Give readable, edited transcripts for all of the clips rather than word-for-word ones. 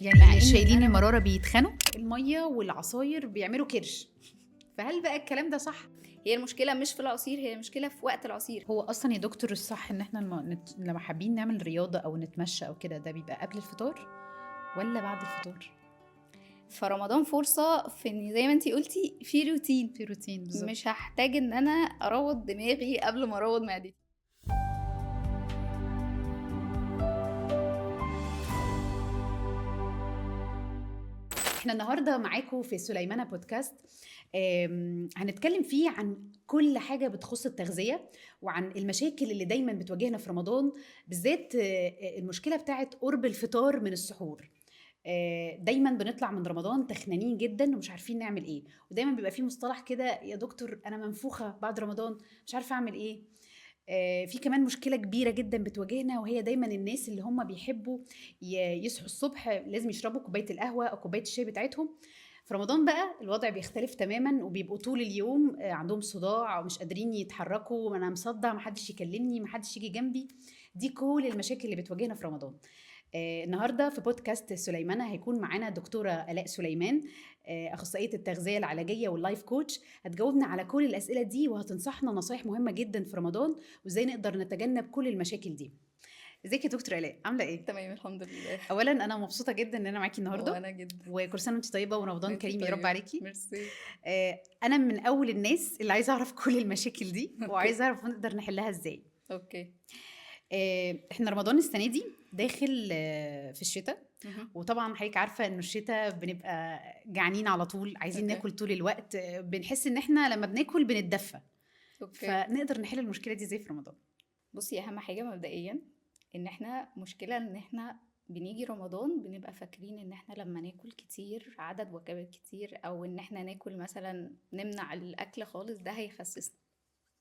يعني مع اللي إن شايلين أنا المرارة بيتخنوا، المية والعصاير بيعملوا كرش. فهل بقى الكلام ده صح؟ هي المشكلة مش في العصير، هي المشكلة في وقت العصير. هو اصلا يا دكتور الصح ان احنا لما حابين نعمل رياضة او نتمشى او كده، ده بيبقى قبل الفطار ولا بعد الفطار؟ فرمضان فرصة في ان زي ما انتي قلتي في روتين. في روتين بالظبط. مش هحتاج ان انا اروض دماغي قبل ما اروض معدتي. احنا النهارده معاكم في سليمانة بودكاست. هنتكلم فيه عن كل حاجة بتخص التغذية وعن المشاكل اللي دايما بتواجهنا في رمضان، بالذات المشكلة بتاعت قرب الفطار من السحور. دايما بنطلع من رمضان تخنانين جدا ومش عارفين نعمل ايه، ودايما بيبقى فيه مصطلح كده: يا دكتور انا منفوخة بعد رمضان، مش عارفة اعمل ايه. في كمان مشكلة كبيرة جدا بتواجهنا، وهي دايما الناس اللي هم بيحبوا يصحوا الصبح لازم يشربوا كوباية القهوة أو كوباية الشاي بتاعتهم. في رمضان بقى الوضع بيختلف تماما، وبيبقوا طول اليوم عندهم صداع ومش قادرين يتحركوا، انا مصدع، محدش يكلمني، محدش يجي جنبي. دي كل المشاكل اللي بتواجهنا في رمضان. النهارده في بودكاست سليمانة هيكون معانا دكتورة آلاء سليمان، أخصائية التغذية العلاجية واللايف كوتش. هتجاوبنا على كل الأسئلة دي وهتنصحنا نصايح مهمة جدا في رمضان، وإزاي نقدر نتجنب كل المشاكل دي. ازيك يا دكتورة آلاء، عاملة ايه؟ تمام الحمد لله. أولا أنا مبسوطة جدا إن أنا معاكي النهاردة، وانا جدا. وكل سنة وانت طيبة ورمضان وانتي كريم يا رب طيبة، عليكي. ميرسي. أنا من أول الناس اللي عايزة أعرف كل المشاكل دي وعايزة أعرف نقدر نحلها ازاي. اوكي. احنا رمضان السنة دي داخل في الشتاء، مهم. وطبعا حضرتك عارفه انه الشتاء بنبقى جعانين على طول، عايزين اوكي. ناكل طول الوقت، بنحس ان احنا لما بناكل بنتدفى. اوكي. فنقدر نحل المشكله دي ازاي في رمضان؟ بصي، اهم حاجة مبدئيا ان احنا مشكلة ان احنا بنيجي رمضان بنبقى فاكرين ان احنا لما ناكل كتير عدد وجبات كتير او ان احنا ناكل مثلا نمنع الاكل خالص ده هيخسسنا.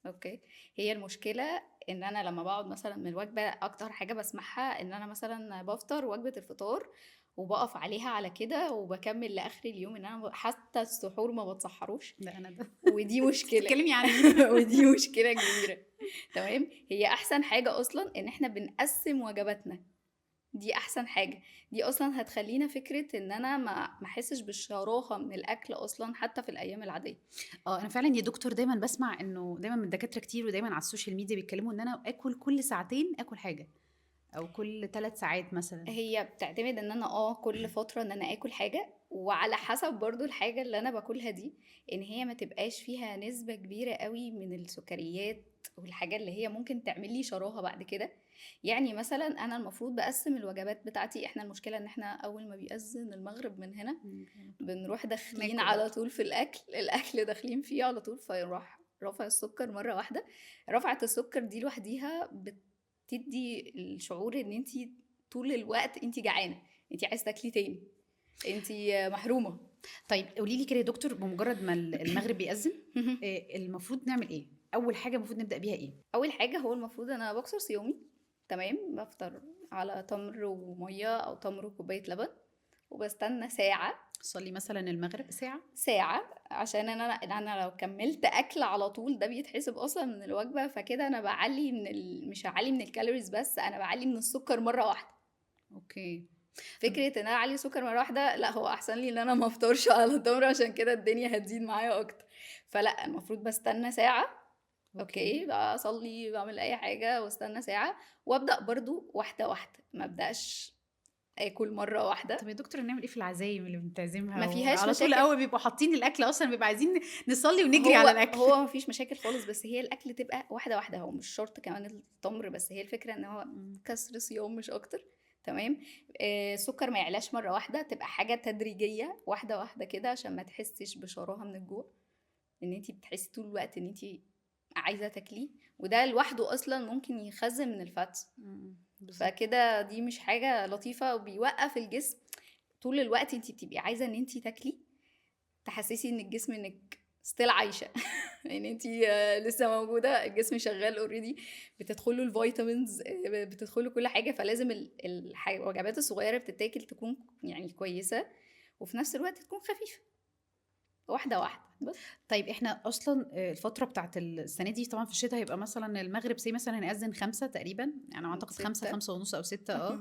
اوكي. هي المشكله ان انا لما بقعد مثلا من الوجبه اكتر حاجه بسمعها ان انا مثلا بفطر وجبه الفطار وبقف عليها على كده وبكمل لاخر اليوم، ان انا حتى السحور ما بتسحروش. ده انا ده. ودي مشكله. بتتكلمي عن ودي مشكله كبيره. تمام. هي احسن حاجه اصلا ان احنا بنقسم وجباتنا. دي احسن حاجه. دي اصلا هتخلينا فكره ان انا ما احسش بالشراهه من الاكل اصلا حتى في الايام العاديه. انا فعلا يا دكتور دايما بسمع انه دايما من دكاتره كتير ودايما على السوشيال ميديا بيتكلموا ان انا اكل كل ساعتين اكل حاجه، او كل 3 ساعات مثلا. هي بتعتمد ان انا كل فترة ان انا اكل حاجة، وعلى حسب برضو الحاجة اللي انا باكلها دي ان هي ما تبقاش فيها نسبة كبيرة قوي من السكريات والحاجة اللي هي ممكن تعمل لي شراهة بعد كده. يعني مثلا انا المفروض بقسم الوجبات بتاعتي. احنا المشكلة ان احنا اول ما بيأذن المغرب من هنا بنروح داخلين ناكل على بقى. طول في الاكل داخلين فيه على طول، فيروح رفع السكر مرة واحدة. رفعة السكر دي لوحديها بتدي الشعور ان انتي طول الوقت انتي جعانه، انتي عايزه تاكلي تاني، انتي محرومه. طيب قولي لي كده يا دكتور، بمجرد ما المغرب بيأذن المفروض نعمل ايه؟ اول حاجه المفروض نبدأ بيها ايه؟ اول حاجه هو المفروض انا بكسر صيامي. تمام. بفطر على تمر وميه او تمر وكوبايه لبن، وبستنى ساعه. صلي مثلا المغرب ساعه. ساعه عشان انا لو كملت اكل على طول ده بيتحسب اصلا من الوجبه، فكده انا بعلي مش هعلي من الكالوريز بس، انا بعلي من السكر مره واحده. اوكي. طب فكره ان انا اعلي سكر مره واحده لا، هو احسن لي ان انا ما افطرش على تمر عشان كده الدنيا هتزيد معايا اكتر. فلا، المفروض بستنى ساعه. اوكي، بقى اصلي بعمل اي حاجه واستنى ساعه، وابدا برضو واحده واحده، ما ابداش اكل مره واحده. طب يا دكتور نعمل ايه في العزايم اللي بنتعزمها ما فيهاش وعلى طول مشاكل. اول بيبقوا حاطين الاكل اصلا بيبقى عايزين نصلي ونجري هو على الاكل؟ هو ما فيش مشاكل خالص، بس هي الاكل تبقى واحده واحده، هو مش شرط كمان التمر، بس هي الفكره ان هو كسر صيام مش اكتر. تمام. السكر ما يعلاش مره واحده، تبقى حاجه تدريجيه واحده واحده كده عشان ما تحسش بشراهه من الجوع، ان انتي بتحسي طول الوقت ان انتي عايزه تاكلي، وده لوحده اصلا ممكن يخزن من الفات. بالظبط. فكده دي مش حاجه لطيفه، وبيوقف الجسم طول الوقت. انتي بتبقي عايزه ان انتي تاكلي، تحسسي ان الجسم انك ستيل عايشه. ان انتي لسه موجوده، الجسم شغال اوريدي، بتدخله الفيتامينز، بتدخله كل حاجه. فلازم الوجبات الصغيره بتتاكل تكون يعني كويسه، وفي نفس الوقت تكون خفيفه. واحدة واحدة بس. طيب إحنا أصلًا الفترة بتاعة السنة دي طبعًا في الشتا هيبقى مثلًا المغرب مثلًا هيأذن 5 تقريبًا، يعني أعتقد 5، 6. 5:30 أو 6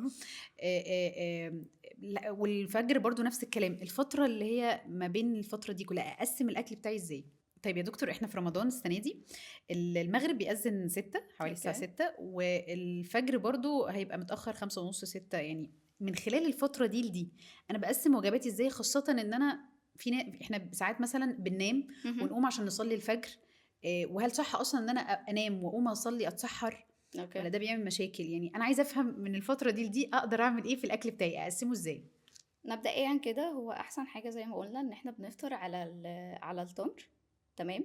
لأ والفجر برضه نفس الكلام، الفترة اللي هي ما بين الفترة دي كلها أقسّم الأكل بتاعي إزاي؟ طيب يا دكتور إحنا في رمضان السنة دي المغرب بيأذن 6 حوالي الساعة أوكي. 6 والفجر برضه هيبقى متأخر 5:30، 6 يعني من خلال الفترة دي لدي، أنا باقسّم وجباتي إزاي خاصةً إن أنا إحنا ساعات مثلًا بننام اهم. ونقوم عشان نصلي الفجر وهل صح أصلًا إن أنا أنام وأقوم أصلي أتسحّر أوكي. والّا ده بيعمل مشاكل؟ يعني أنا عايزة أفهم من الفترة دي لدي أقدر أعمل إيه في الأكل بتاعي، أقسّمه إزاي؟ مبدئيًا كده هو أحسن حاجة زي ما قُلنا إن إحنا بنفطر على التمر، تمام،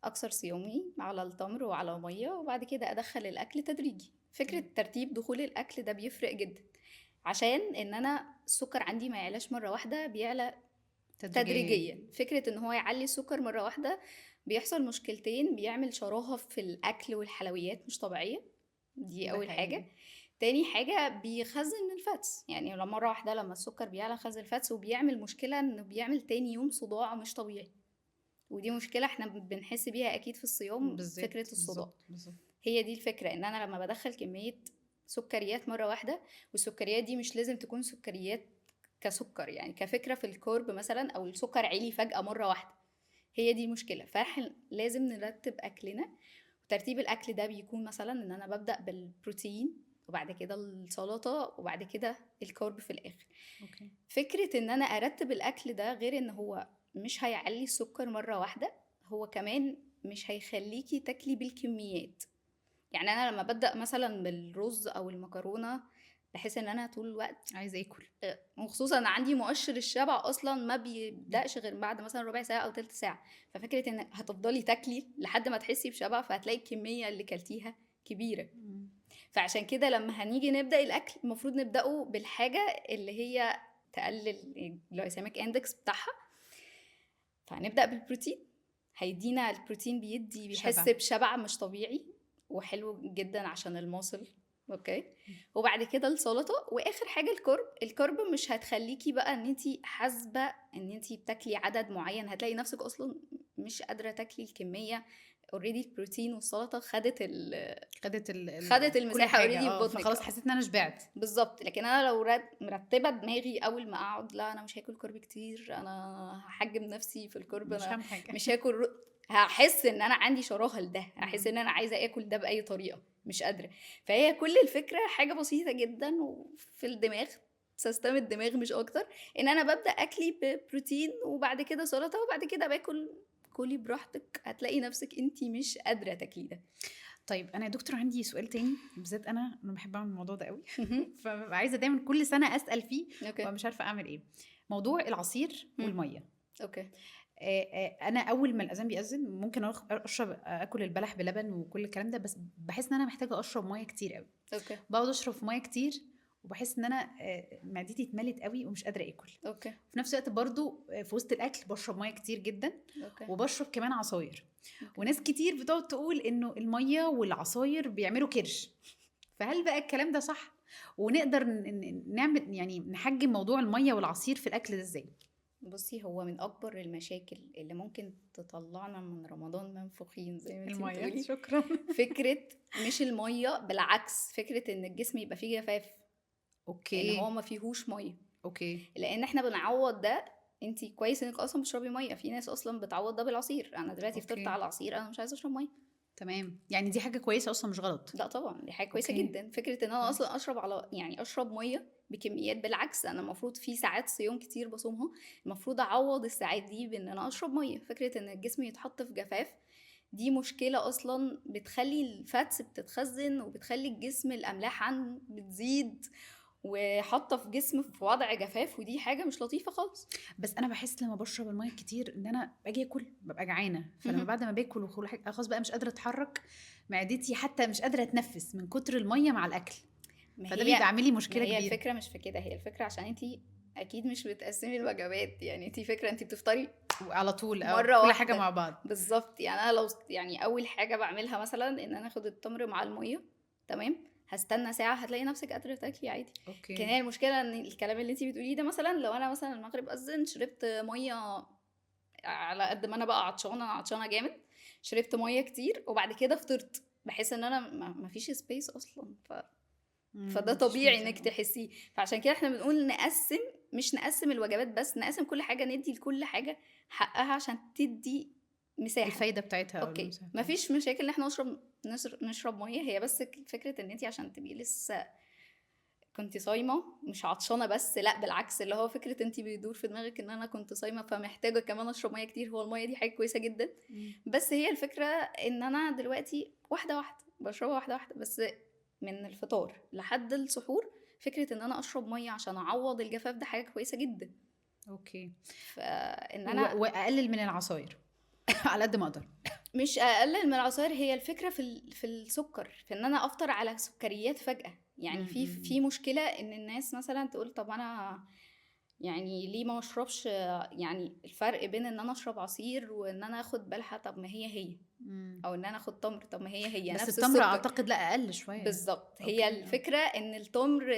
أكثر صيامي على التمر وعلى مَيّة، وبعد كده أدخّل الأكل تدريجي. فكرة تمام. ترتيب دخول الأكل ده بيفرق جدًا، عشان إن أنا السُكّر عندي ما يعلاش مرّة واحدة، بيعلى تدريجيًا. تدريجيًا. فكرة إن هو يعلّي السُكّر مرّة واحدة بيحصل مشكلتين، بيعمل شراهة في الأكل والحلويات مش طبيعية، دي ده أول حقيقي. حاجة. تاني حاجة بيخزّن الfats، يعني مرّة واحدة لمّا السُكّر بيعلى خزّن الfats وبيعمل مشكلة إنه بيعمل تاني يوم صداع مش طبيعي، ودي مشكلة إحنا بنحس بيها أكيد في الصيام، فكرة بالذات، الصداع. بالضبط، بالضبط. هي دي الفكرة، إن أنا لمّا بادخّل كمية سُكّريات مرّة واحدة، والسُكّريات دي مش لازم تكون سُكّريات كسُكّر، يعني كفكرة في الكُرب مثلًا أو السُكّر عِلي فجأة مرّة واحدة، هي دي المشكلة. فإحنا لازم نرتّب أكلنا، وترتيب الأكل ده بيكون مثلًا إن أنا بابدأ بالبروتين، وبعد كده السلطة، وبعد كده الكارب في الآخر. أوكي. فكرة إن أنا أرتّب الأكل ده غير إن هو مش هيعلّي السُكّر مرّة واحدة، هو كمان مش هيخلّيكِ تاكلي بالكميات. يعني أنا لمّا بابدأ مثلًا بالرز أو المكرونة، باحس إن أنا طول الوقت عايزة آكل. وخصوصًا أنا عندي مؤشر الشبع أصلًا ما بيبدأش غير بعد مثلًا ربع ساعة أو تِلت ساعة، ففكرة إنِّك هتفضلي تاكلي لحد ما تحسي بشبع، فهتلاقي الكمية اللي كلتيها كبيرة. إمم. فعشان كده لمّا هنيجي نبدأ الأكل، المفروض نبدأه بالحاجة اللي هي تقلل الglycemic index بتاعها، فهنبدأ بالبروتين. هيدينا البروتين بيحس شبع. بشبع مش طبيعي وحلو جدًا عشان الmuscle. أوكي. وبعد كده السلطة، وآخر حاجة الكارب مش هتخلّيكِ بقى إن أنتِ حاسبة إن أنتِ بتاكلي عدد معيّن، هتلاقي نفسِك أصلًا مش قادرة تاكلي الكمية. already البروتين والسلطة خدت خدت كل المساحة already حاجة في بطنِك. فخلاص حسيت إن أنا شبعت. بالضبط. لكن أنا لو مرتّبة دماغي أول ما أقعد، لأ أنا مش هاكل كارب كتير، أنا هاحجّم نفسي في الكارب، مش أنا هاعمل حاجة. مش هاكل هاحس إن أنا عندي شراهة لده، هاحس إمم. إن أنا عايزة آكل ده بأي طريقة، مش قادرة. فهي كل الفكرة حاجة بسيطة جدًا وفي الدماغ، سيستم الدماغ مش أكتر، إن أنا بابدأ أكلي ببروتين وبعد كده سلطة وبعد كده باكل. كُلي براحتِك، هتلاقي نفسِك أنتِ مش قادرة تاكلي ده. طيب أنا يا دكتور عندي سؤال تاني، بالذات أنا باحب أعمل الموضوع ده أوي اهم. فبابقى عايزة دايمًا كل سنة أسأل فيه أوكي. وأبقى مش عارفة أعمل إيه. موضوع العصير إمم. والمَيّة. أوكي. أنا أول ما الأذان بيأذن ممكن آكل البلح بلبن وكل الكلام ده، بس باحس إن أنا محتاجة أشرب مَيّة كتير أوي. أوكي. باقعد أشرب في مَيّة كتير وباحس إن أنا معدتي اتملت أوي ومش قادرة آكل. أوكي. في نفس الوقت برضه في وسط الأكل باشرب مَيّة كتير جدًا، أوكي. وباشرب كمان عصاير. أوكي. وناس كتير بتقعد تقول إنه المَيّة والعصاير بيعملوا كرش، فهل بقى الكلام ده صح؟ ونقدر نعمل يعني نحجّم موضوع المَيّة والعصير في الأكل ده إزاي؟ بُصّي، هو من أكبر المشاكل اللي ممكن تطلّعنا من رمضان منفوخين زي ما أنتِ المَيّة، بتقولي، شكرًا. فكرة مش المَيّة، بالعكس، فكرة إن الجسم يبقى فيه جفاف، إن هو أوكي. ما فيهوش مَيّة. أوكي. لإن إحنا بنعوّض ده. أنتِ كويس إنِّك أصلًا بتشربي مَيّة، في ناس أصلًا بتعوّض ده بالعصير. أنا دلوقتي فطرت أوكي. على عصير، أنا مش عايزة أشرب مَيّة. تمام، يعني دي حاجة كويسة أصلًا مش غلط. لأ طبعًا، دي حاجة كويسة أوكي. جدًا. فكرة إن أنا كويس. أصلًا أشرب مَيّة بكميات، بالعكس أنا المفروض في ساعات صيام كتير باصومها، المفروض أعوّض الساعات دي بإن أنا أشرب مَيّة. فكرة إن الجسم يتحط في جفاف، دي مشكلة أصلًا بتخلّي الfats بتتخزن، وبتخلّي الجسم الأملاح بتزيد، وحاطة في جسم في وضع جفاف، ودي حاجة مش لطيفة خالص. بس أنا باحس لمّا باشرب المَيّة كتير إن أنا باجي آكل بابقى جعانة، فلمّا اهم. بعد ما باكل وكل حاجة خلاص بقى مش قادرة أتحرّك، معدتي حتى مش قادرة أتنفّس من كتر المَيّة مع الأكل، ما فده هي بيبقى عامل لي ما مشكلة هي كبيرة. الفكرة مش في كده، هي الفكرة عشان أنتِ أكيد مش بتقسّمي الوجبات، يعني أنتِ فكرة أنتِ بتفطري وعلى طول مرّة كل حاجة واحدة. مع بعض. بالضبط. يعني أنا لو يعني أول حاجة باعملها مثلًا إن أنا آخُد التمر مع المَيّة، تمام، هاستنى ساعة هتلاقي نَفْسِك قادرة تاكلي عادي. لكن أوكي. هي المشكلة إن الكلام اللي أنتِ بتقوليه ده مثلًا لو أنا مثلًا المغرب أذّن شربت مَيّة على قد ما انا بقى عطشانه، انا عطشانه جامد، شربت ميه كتير وبعد كده فطرت، بحس ان انا ما فيش سبيس اصلا. فده مفيش طبيعي مساحة. انك تحسيه. فعشان كده احنا بنقول نقسم، مش نقسم الوجبات بس، نقسم كل حاجه، ندي لكل حاجه حقها عشان تدي مساحه. الفايدة بتاعتها أو اوكي، المساحة بتاعتها. مفيش مشاكل ان احنا نشرب ميه، هي بس فكره ان انت عشان تبقي لسه كنت صايمه مش عطشانه بس، لا بالعكس، اللي هو فكره انت بيدور في دماغك ان انا كنت صايمه فمحتاجه كمان اشرب ميه كتير. هو الميه دي حاجه كويسه جدا، بس هي الفكره ان انا دلوقتي واحده واحده بشربها، واحده واحده بس، من الفطار لحد السحور. فكره ان انا اشرب ميه عشان اعوض الجفاف ده حاجه كويسه جدا. اوكي. فان انا واقلل من العصاير على قد ما اقدر. مش اقلل من العصاير، هي الفكره في السكر، في ان انا افطر على سكريات فجاه. يعني في مشكله ان الناس مثلا تقول طب انا يعني ليه ما اشربش، يعني الفرق بين ان انا اشرب عصير وان انا اخد بلحه، طب ما هي او ان انا اخد تمر، طب ما هي بس نفس التمر السكر. اعتقد لا اقل شويه. بالظبط، أوكي. هي الفكره ان التمر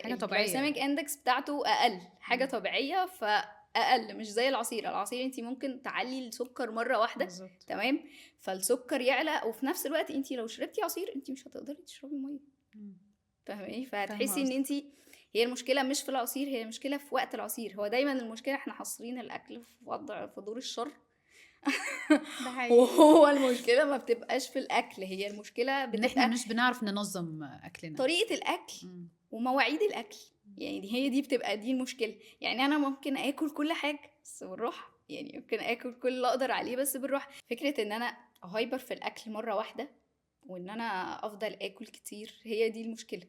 حاجه الجلايسيميك طبيعيه. اندكس بتاعته اقل، حاجه طبيعيه، فاقل مش زي العصير. العصير انت ممكن تعلي السكر مره واحده، بالظبط. تمام، فالسكر يعلى، وفي نفس الوقت انت لو شربتي عصير انت مش هتقدري تشربي ميه. فاهماني؟ فهتحسي ان انت، هي المشكله مش في العصير، هي المشكله في وقت العصير. هو دايما المشكله احنا حاصرين الاكل في وضع في دور الشر. ده حقيقي. وهو المشكله ما بتبقاش في الاكل، هي المشكله ان احنا بتبقى مش بنعرف ننظم اكلنا. طريقه الاكل ومواعيد الاكل. يعني هي دي بتبقى دي المشكله. يعني انا ممكن اكل كل حاجه بس بالراحه، يعني ممكن اكل كل اللي اقدر عليه بس بالراحه. فكره ان انا هايبر في الاكل مره واحده وان انا افضل اكل كتير، هي دي المشكله.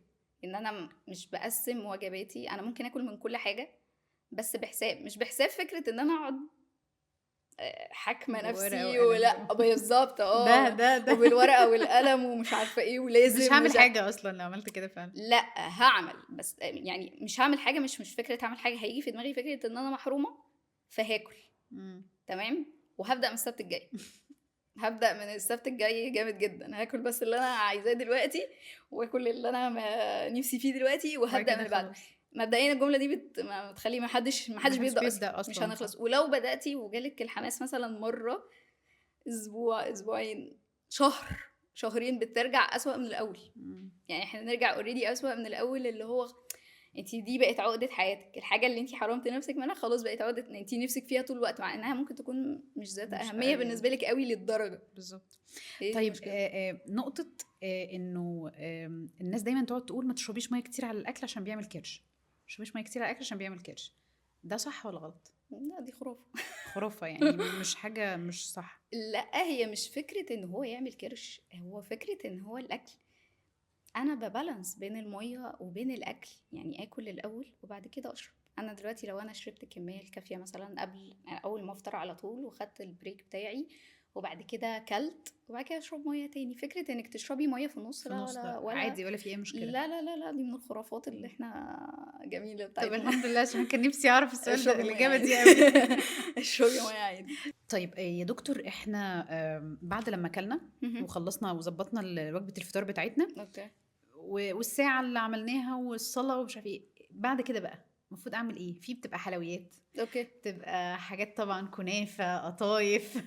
ان انا مش بقسم وجباتي، انا ممكن اكل من كل حاجه بس بحساب، مش بحساب فكره ان انا اقعد حاكمه بورقة نفسي وقلم. ولا بالظبط ده وبالورقه والقلم ومش عارفه ايه ولازم مش هعمل حاجه اصلا لو عملت كده فعلا. لا هعمل، بس يعني مش هعمل حاجه، مش فكره هعمل حاجه، هيجي في دماغي فكره ان انا محرومه فهاكل. تمام، وهبدا من السبت الجاي. هبدا من السبت الجاي جامد جدا، هاكل بس اللي انا عايزاه دلوقتي، واكل اللي انا نفسي فيه دلوقتي، وهبدا من بعد. مبدئيا الجمله دي ما بتخلي ما حدش بيبدا أصلا. مش هنخلص. ولو بداتي وجالك الحماس مثلا مره، اسبوع، اسبوعين، شهر، شهرين، بترجع اسوأ من الاول. يعني احنا نرجع اوريدي اسوأ من الاول، اللي هو انت دي بقت عقدة حياتك، الحاجة اللي انت حرمت نفسك منها خلاص بقت عقدة ان انت نفسك فيها طول الوقت، مع انها ممكن تكون مش ذات اهمية بالنسبة لك قوي للدرجة. بالظبط. طيب نقطة انه الناس دايما تقعد تقول ما تشربيش ميه كتير على الاكل عشان بيعمل كرش، ما تشربيش ميه كتير على الاكل عشان بيعمل كرش، ده صح ولا غلط؟ لا دي خرافة. خرافة يعني مش حاجة مش صح. لا هي مش فكرة ان هو يعمل كرش، هو فكرة ان هو الاكل انا ببالانس بين الميه وبين الاكل. يعني اكل الاول وبعد كده اشرب. انا دلوقتي لو انا شربت الكميه الكافيه مثلا قبل اول ما افطر على طول، وخدت البريك بتاعي، وبعد كده كلت، وبعد كده اشرب ميه تاني. فكره انك تشربي ميه في النص ولا عادي ولا في اي مشكله. لا دي من الخرافات اللي احنا جميله بتاعتنا. طب الحمد لله، عشان كان نفسي اعرف السؤال ده، الاجابه دي قوي. اشربي ميه عادي. طيب يا دكتور، احنا بعد لما اكلنا وخلصنا وظبطنا وجبه الفطار بتاعتنا، اوكي، والساعه اللي عملناها والصلاه ومش عارف ايه، بعد كده بقى المفروض اعمل ايه؟ في بتبقى حلويات، اوكي، بتبقى حاجات طبعا كنافه، قطايف،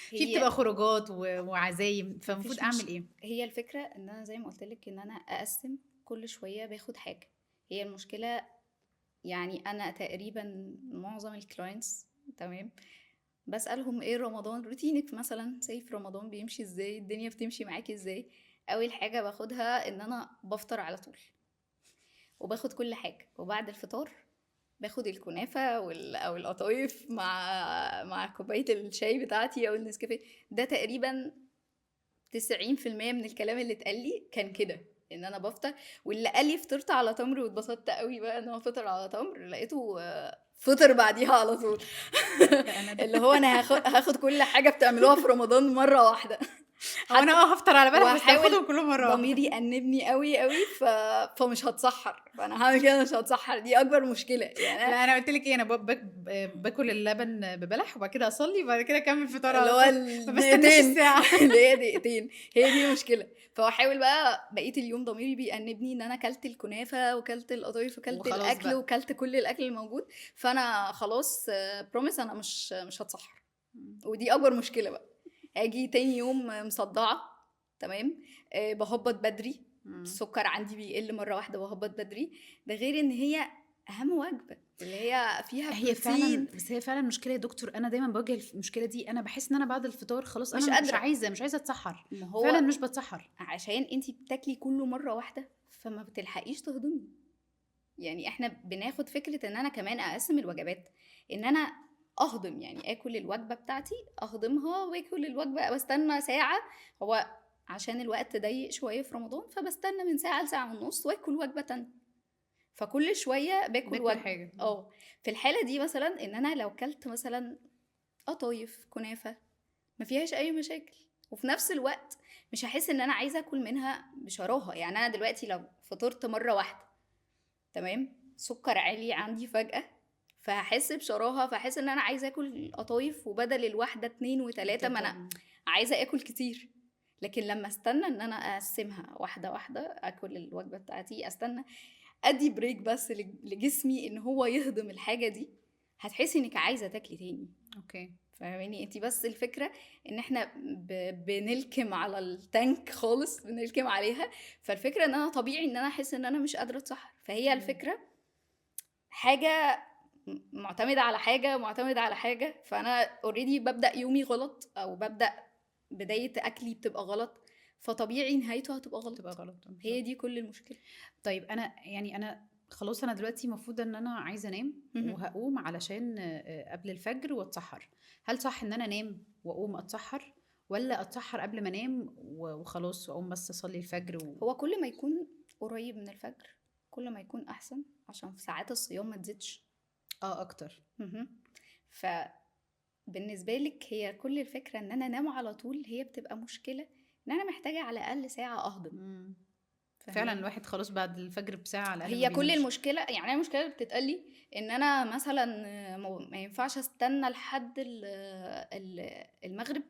في بتبقى خروجات وعزايم، فالمفروض اعمل ايه؟ هي الفكره ان انا زي ما قلت لك ان انا اقسم كل شويه باخد حاجه. هي المشكله يعني انا تقريبا معظم الكلاينتس، تمام، بسألهم ايه رمضان روتينك مثلا، في رمضان بيمشي ازاي، الدنيا بتمشي معاكي ازاي. اول حاجة باخدها ان انا بفطر على طول وباخد كل حاجة، وبعد الفطار باخد الكنافة او القطايف مع كوباية الشاي بتاعتي او النسكافيه. ده تقريبا 90% من الكلام اللي اتقال لي كان كده، ان انا بفطر. واللي قال لي فطرت على تمر واتبسطت قوي بقى ان هو فطر على تمر، لقيته فطر بعديها على طول. اللي هو انا هاخد كل حاجه بتعملوها في رمضان مره واحده. هو انا هفطر على بالك بس هاخدهم كلهم مره واحده. ضميري يأنبني قوي قوي فمش هتسحر، فانا هعمل كده مش هتسحر، دي اكبر مشكله يعني. لا انا قلت لك ايه، انا باكل اللبن ببلح وبعد كده اصلي وبعد كده اكمل فطار اللي على هو طول، ما بستناش الساعه. اللي هي دقيقتين، هي دي المشكله. فاحاول بقى بقيه اليوم ضميري بيأنبني ان انا اكلت الكنافه وكلت القطايف وكلت الاكل وكلت كل الاكل الموجود، فانا خلاص بروميس انا مش هتسحر. ودي اكبر مشكله بقى. اجي تاني يوم مصدعه، تمام، بهبط بدري، السكر عندي بيقل مره واحده وهبط بدري. ده غير ان هي اهم وجبه اللي هي فيها هي فعلا، بروتين. بس هي فعلا مشكله يا دكتور. انا دايما بواجه المشكله دي. انا بحس ان انا بعد الفطار خلاص مش انا مش قادره، عايزه مش عايزه اتسحر. ما فعلا هو مش بتسحر. عشان انتي بتاكلي كله مره واحده فما بتلحقيش تهضمي. يعني احنا بناخد فكره ان انا كمان اقسم الوجبات، ان انا اهضم، يعني اكل الوجبه بتاعتي اهضمها واكل الوجبه واستنى ساعه. هو عشان الوقت ضيق شويه في رمضان فبستنى من ساعه لساعه ونص واكل وجبه تانية. فكل شويه باكل باكل وجبه. حاجه. في الحاله دي مثلا ان انا لو كلت مثلا قطايف كنافه ما فيهاش اي مشاكل، وفي نفس الوقت مش هحس ان انا عايزه اكل منها بشراهه. يعني انا دلوقتي لو فطرت مره واحده، تمام، سكر عالي عندي فجاه، فهحس بشراهه، فهحس ان انا عايزه اكل قطايف، وبدل الواحده 2 و3 ما انا عايزه اكل كتير. لكن لما استنى ان انا اقسمها واحده واحده، اكل الوجبه بتاعتي، استنى ادي بريك بس لجسمي ان هو يهضم الحاجه دي، هتحسي انك عايزه تاكلي تاني. اوكي. فاهماني انتي؟ بس الفكره ان احنا بنلكم على التانك خالص، بنلكم عليها. فالفكره ان انا طبيعي ان انا احس ان انا مش قادره اتسحر. فهي الفكره حاجه معتمده على حاجه، معتمده على حاجه. فانا اوريدي ببدا يومي غلط، او ببدا بدايه اكلي بتبقى غلط، فطبيعي نهايته هتبقى غلط. تبقى غلط. هي دي كل المشكله. طيب انا يعني انا خلاص انا دلوقتي المفروض ان انا عايزه انام وهقوم علشان قبل الفجر واتسحر. هل صح ان انا انام واقوم اتسحر، ولا اتسحر قبل ما انام وخلاص واقوم بس اصلي الفجر هو كل ما يكون قريب من الفجر كل ما يكون احسن، عشان في ساعات الصيام ما تزيدش اكتر. فبالنسبه لك هي كل الفكره ان انا انام على طول، هي بتبقى مشكله ان انا محتاجه على الاقل ساعه اهضم. فعلا الواحد خلاص بعد الفجر بساعه على الاقل هي كل المشكله، يعني انا المشكله اللي بتتقالي ان انا مثلا ما ينفعش استنى لحد المغرب،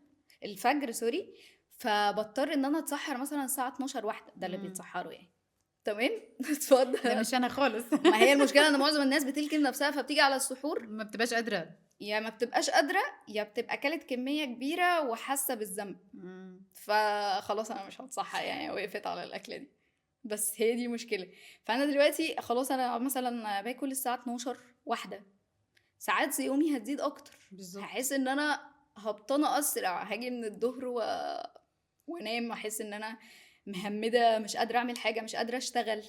الفجر سوري، فبضطر ان انا اتسحر مثلا الساعه 12 واحده. ده اللي بيتسحروا يعني، تمام. اتفضل. ده مش انا خالص. ما هي المشكله ان معظم الناس بتلكم نفسها، فبتيجي على السحور ما بتبقاش قادره، يا ما بتبقاش قادره، يا بتبقى كلت كميه كبيره وحاسه بالذنب، فخلاص انا مش هتصحى، يعني وقفت على الاكله دي. بس هي دي مشكله. فانا دلوقتي خلاص انا مثلا باكل الساعه 12 واحده، ساعات يومي هتزيد اكتر. بالظبط. هحس ان انا هبطانه اسرع، هاجي من الظهر وانام، احس ان انا مهمده، مش قادره اعمل حاجه، مش قادره اشتغل.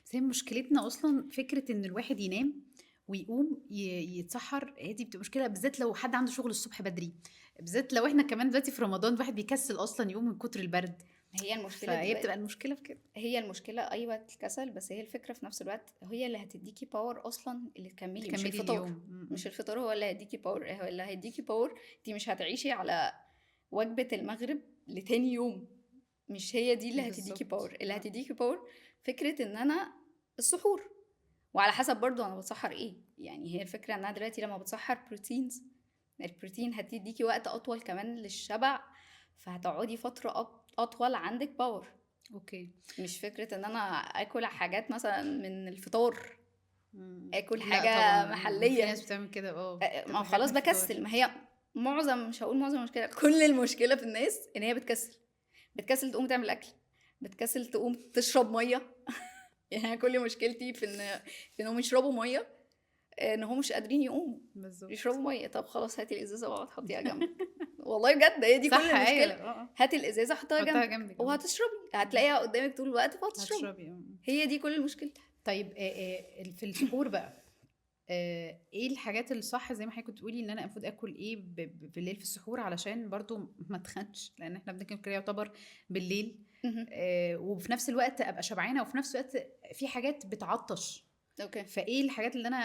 بس هي مشكلتنا اصلا فكره ان الواحد ينام ويقوم يتسحر. هي دي بتبقى مشكله، بالذات لو حد عنده شغل الصبح بدري، بالذات لو احنا كمان دلوقتي في رمضان الواحد بيكسل اصلا يقوم من كتر البرد. هي المشكله فهي دلوقتي بتبقى المشكله في كده. هي المشكله، ايوه الكسل، بس هي الفكره في نفس الوقت هي اللي هتديكي باور اصلا، اللي تكملي مش الفطار. اليوم. مش الفطار هو اللي هيديكي باور، هو اللي هيديكي باور. انتي مش هتعيشي على وجبه المغرب لتاني يوم، مش هي دي اللي هتديكي باور. اللي هتديكي باور فكره ان انا السحور، وعلى حسب برضو انا بتسحر ايه. يعني هي الفكره ان انا دلوقتي لما بتسحر بروتينز، البروتين هتديكي وقت اطول كمان للشبع، فهتقعدي فتره اطول عندك باور. اوكي. مش فكره ان انا اكل حاجات مثلا من الفطار، اكل لا حاجه طبعا، في محليه. ناس بتعمل كده. ما هو خلاص بكسل. ما هي معظم، مش هقول معظم المشكله، كل المشكله في الناس ان هي بتكسل تقوم تعمل اكل، بتكسل تقوم تشرب ميه. يعني كل مشكلتي في انهم يشربوا ميه، ان هم مش قادرين يقوموا بالظبط. يشربوا ميه. طب خلاص هاتي الازازه واقعد حطيها جنبك. والله بجد هي دي كل صح. المشكله. ايوه. هاتي الازازه حطها حطها جنبك جنبك. وهتشربي، هتلاقيها قدامك طول الوقت فهتشربي. هتشربي. هي دي كل المشكله. طيب في السحور بقى ايه الحاجات الصح زي ما حضرتك كنت تقولي ان انا المفروض اكل ايه بالليل في السحور علشان برضو ما تخنش، لان احنا بناكل كده يعتبر بالليل وفي نفس الوقت ابقى شبعانه، وفي نفس الوقت في حاجات بتعطش. اوكي. فايه الحاجات اللي انا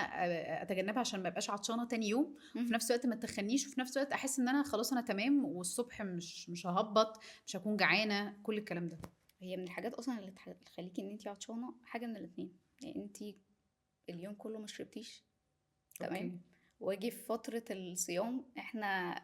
اتجنبها عشان ما ابقاش عطشانه تاني يوم، وفي نفس الوقت ما تخنيش، وفي نفس الوقت احس ان انا خلاص انا تمام، والصبح مش ههبط، مش هكون جعانه، كل الكلام ده. هي من الحاجات اصلا اللي تخليكي ان انت عطشانه حاجه من الاثنين، يعني انت اليوم كله ما شربتيش، تمام، واجي في فتره الصيام احنا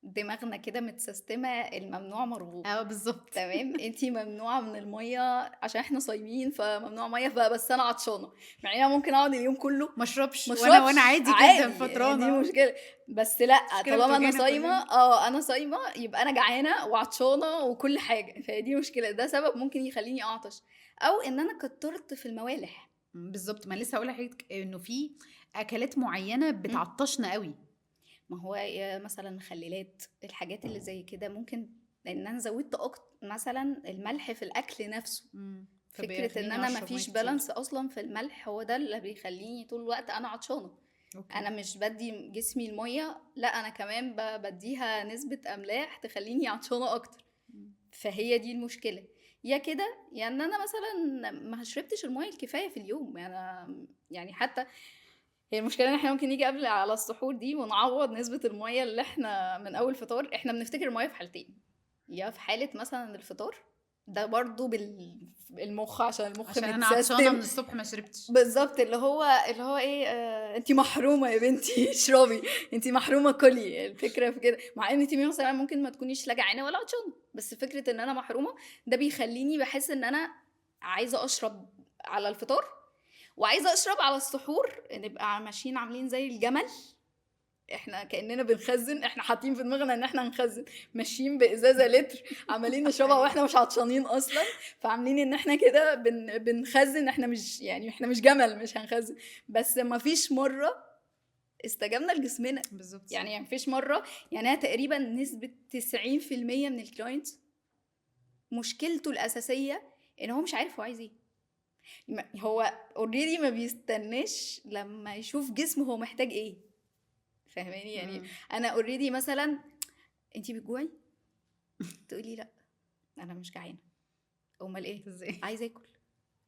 دماغنا كده متسيستمة الممنوع مرغوب. بالظبط. تمام، انتي ممنوعة من المية عشان احنا صايمين، فممنوع مية، فبس انا عطشانة، مع ان انا ممكن اقعد اليوم كله ما اشربش ما وانا اشربش عادي جدا عادي، يعني دي فطرانه. المشكلة. بس لا، مشكله طالما انا بتواجهنا صايمة كلنا. انا صايمة يبقى انا جعانة وعطشانة وكل حاجة، فدي مشكلة. ده سبب ممكن يخليني اعطش، او ان انا كترت في الموالح. بالظبط، ما لسه هقول لحضرتك انه في اكلات معينه مم. بتعطشنا قوي. ما هو مثلا مخللات، الحاجات اللي زي كده ممكن، لان انا زودت مثلا الملح في الاكل نفسه. فكرة ان فبيخليني انا اشرب ميه مفيش كتير. بالانس اصلا في الملح، هو ده اللي بيخليني طول الوقت انا عطشانة. اوكي. انا مش بدي جسمي المية، لا انا كمان بديها نسبة املاح تخليني عطشانة اكتر. مم. فهي دي المشكلة. يا كده يعني انا مثلا ما شربتش المية الكفاية في اليوم، يعني حتى هي المشكلة ان احنا ممكن نيجي قبل على السحور دي ونعوض نسبة المية اللي احنا من اول فطار. احنا بنفتكر المية في حالتين، يا في حالة مثلا الفطار، ده برضو بالمخ عشان المخ عشان انا عطشانه من متسيستم. الصبح ما شربتش. بالظبط، اللي هو ايه، انتي محرومه يا بنتي اشربي، انتي محرومه كلي. الفكره في كده، مع ان انتي مثلا ممكن ما تكونيش لا جعانه ولا عطشانه، بس فكره ان انا محرومه ده بيخليني بحس ان انا عايزه اشرب على الفطار وعايزه اشرب على السحور. نبقى ماشيين عاملين زي الجمل، احنا كاننا بنخزن، احنا حاطين في دماغنا ان احنا نخزن، ماشيين بازازه لتر عمالين نشربها واحنا مش عطشانين اصلا. فعاملين ان احنا كده بنخزن، احنا مش يعني احنا مش جمل مش هنخزن. بس ما فيش مره استجبنا لجسمنا. بالظبط. يعني ما فيش مره، يعني انا تقريبا نسبه 90% من الكلاينتس مشكلته الاساسيه ان هو مش عارف هو عايز ايه. هو اوريدي ما بيستناش لما يشوف جسمه هو محتاج ايه. فاهماني يعني؟ مم. انا اوريدي مثلا، انتي بتجوعي؟ تقولي لا انا مش جعانه. امال ايه؟ ازاي؟ عايزه اكل.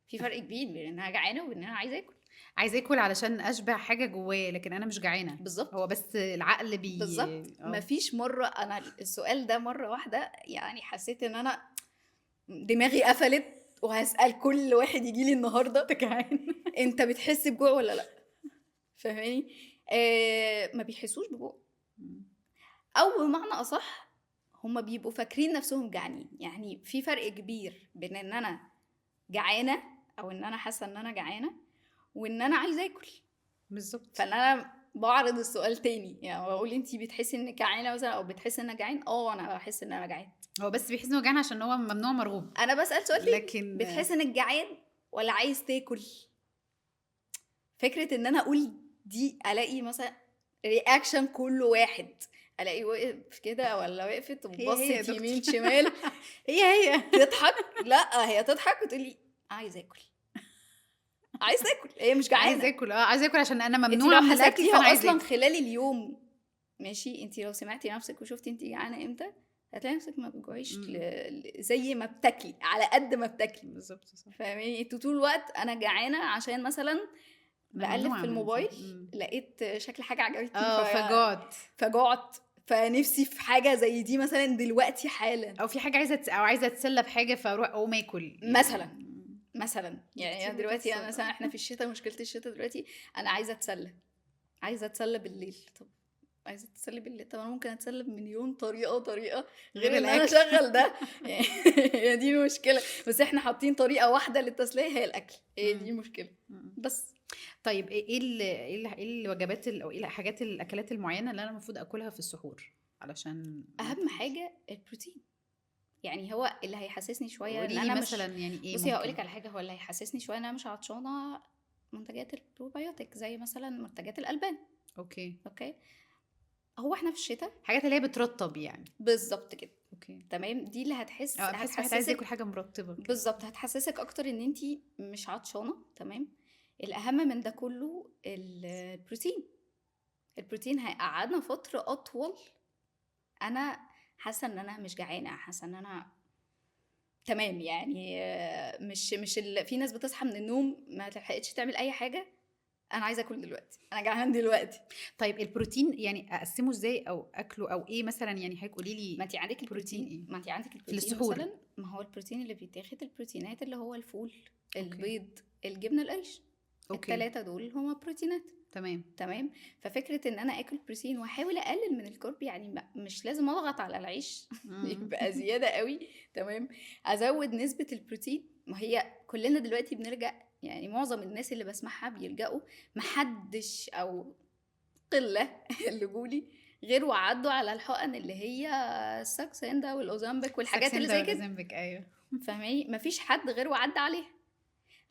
في فرق كبير بين ان انا جعانه وان انا عايزه اكل. عايزه اكل علشان اشبع حاجه جوايا، لكن انا مش جعانه. بالظبط، هو بس العقل بالظبط. مفيش مره انا السؤال ده مره واحده يعني حسيت ان انا دماغي قفلت، وهسال كل واحد يجي لي النهارده انت جعان؟ انت بتحس بجوع ولا لا؟ فاهماني؟ ما بيحسوش بجوع، او بمعنى اصح هما بيبقوا فاكرين نفسهم جعانين. يعني في فرق كبير بين ان انا جعانه او ان انا حاسه ان انا جعانه وان انا عايزه اكل. بالظبط. فانا بعرض السؤال تاني، يعني بقول انتي بتحسي انك جعانه مثلا او بتحسي ان انا جعان؟ انا بحس ان انا جعان. هو بس بيحس انه جعان عشان هو ممنوع مرغوب. انا بسال سؤال تاني، لكن بتحس انك جعان ولا عايز تاكل؟ فكره ان انا اقول دي الاقي مثلا رياكشن كل واحد، الاقي وقف كده ولا وقفت هي يا وبصت دكتور. يمين شمال هي تضحك. لا هي تضحك وتقولي عايزه اكل، عايزه اكل، هي مش عايزه جعانه. اكل. عايزه اكل عشان انا انت ممنوعه لو من الاكل، فانا حسبتيها عايزه اصلا اكل. خلال اليوم، ماشي، انت لو سمعتي نفسك وشفتي انت جعانه امتى، هتلاقي نفسك ما بتجوعيش زي ما بتاكلي، على قد ما بتاكلي. بالظبط صح. فاهماني؟ انتوا طول الوقت انا جعانه عشان مثلا انا بقلب ممنوعه في من الموبايل لقيت شكل حاجه عجبتني فجعت. فجعت، فنفسي في حاجه زي دي مثلا دلوقتي حالا. او في حاجه او عايزه اتسلى بحاجه، فاروح اقوم اكل مثلا يعني كتير أنا دلوقتي بتحصل. مثلا احنا في الشتاء، مشكله الشتاء دلوقتي انا عايزه اتسلى، عايزه اتسلى بالليل. طب عايزه اتسلى بالليل، طب انا ممكن اتسلى بمليون طريقه غير غير ان انا الاكل. اشغل ده. يعني هي دي المشكله، بس احنا حاطين طريقه واحده للتسليه هي الاكل، هي دي المشكله. بس طيب ايه الوجبات او ايه الحاجات الاكلات المعينه اللي انا المفروض اكلها في السحور علشان اهم حاجه البروتين. يعني هو اللي هيحسسني شويه ان قولي لي انا مش، مثلا يعني ايه بصي ممكن. هقولك على حاجه، هو اللي هيحسسني شويه ان انا مش عطشانه منتجات البروبايوتيك، زي مثلا منتجات الالبان. اوكي. اوكي، هو احنا في الشتاء. حاجات اللي هي بترطب يعني. بالظبط كده. اوكي. تمام، دي اللي بحس واحد عايز ياكل هتحسسك. حاجه مرطبه كده. بالظبط، هتحسسك اكتر ان انتي مش عطشانه. تمام. الاهم من ده كله البروتين. البروتين هيقعدنا فتره اطول. انا حاسه ان انا مش جعانه، حاسه ان انا تمام. يعني في ناس بتصحى من النوم ما تلحقتش تعمل اي حاجه، انا عايزه اكل دلوقتي، انا جعان دلوقتي. طيب البروتين يعني اقسمه ازاي او اكله او ايه مثلا؟ يعني حضرتك قولي لي. ما انت عندك بروتين البروتين، ايه ما انت عندك في البروتين السحور؟ مثلا. ما هو البروتين اللي بيتاخد البروتينات اللي هو الفول، اوكي. البيض، الجبنه القريش. اوكي التلاتة دول هما بروتينات. تمام. تمام. ففكرة ان انا اكل بروتين واحاول اقلل من الكارب، يعني مش لازم اضغط على العيش يبقى زيادة قوي. تمام. ازود نسبة البروتين. ما هي كلنا دلوقتي بنلجأ، يعني معظم الناس اللي بسمعها بيلجأوا، محدش او قلة اللي جولي غير وعدوا على الحقن اللي هي الساكسيندا والاوزامبيك والحاجات اللي ساكسين زي ده كده. جنبك ايوه. فاهماني؟ مفيش حد غير وعدى عليها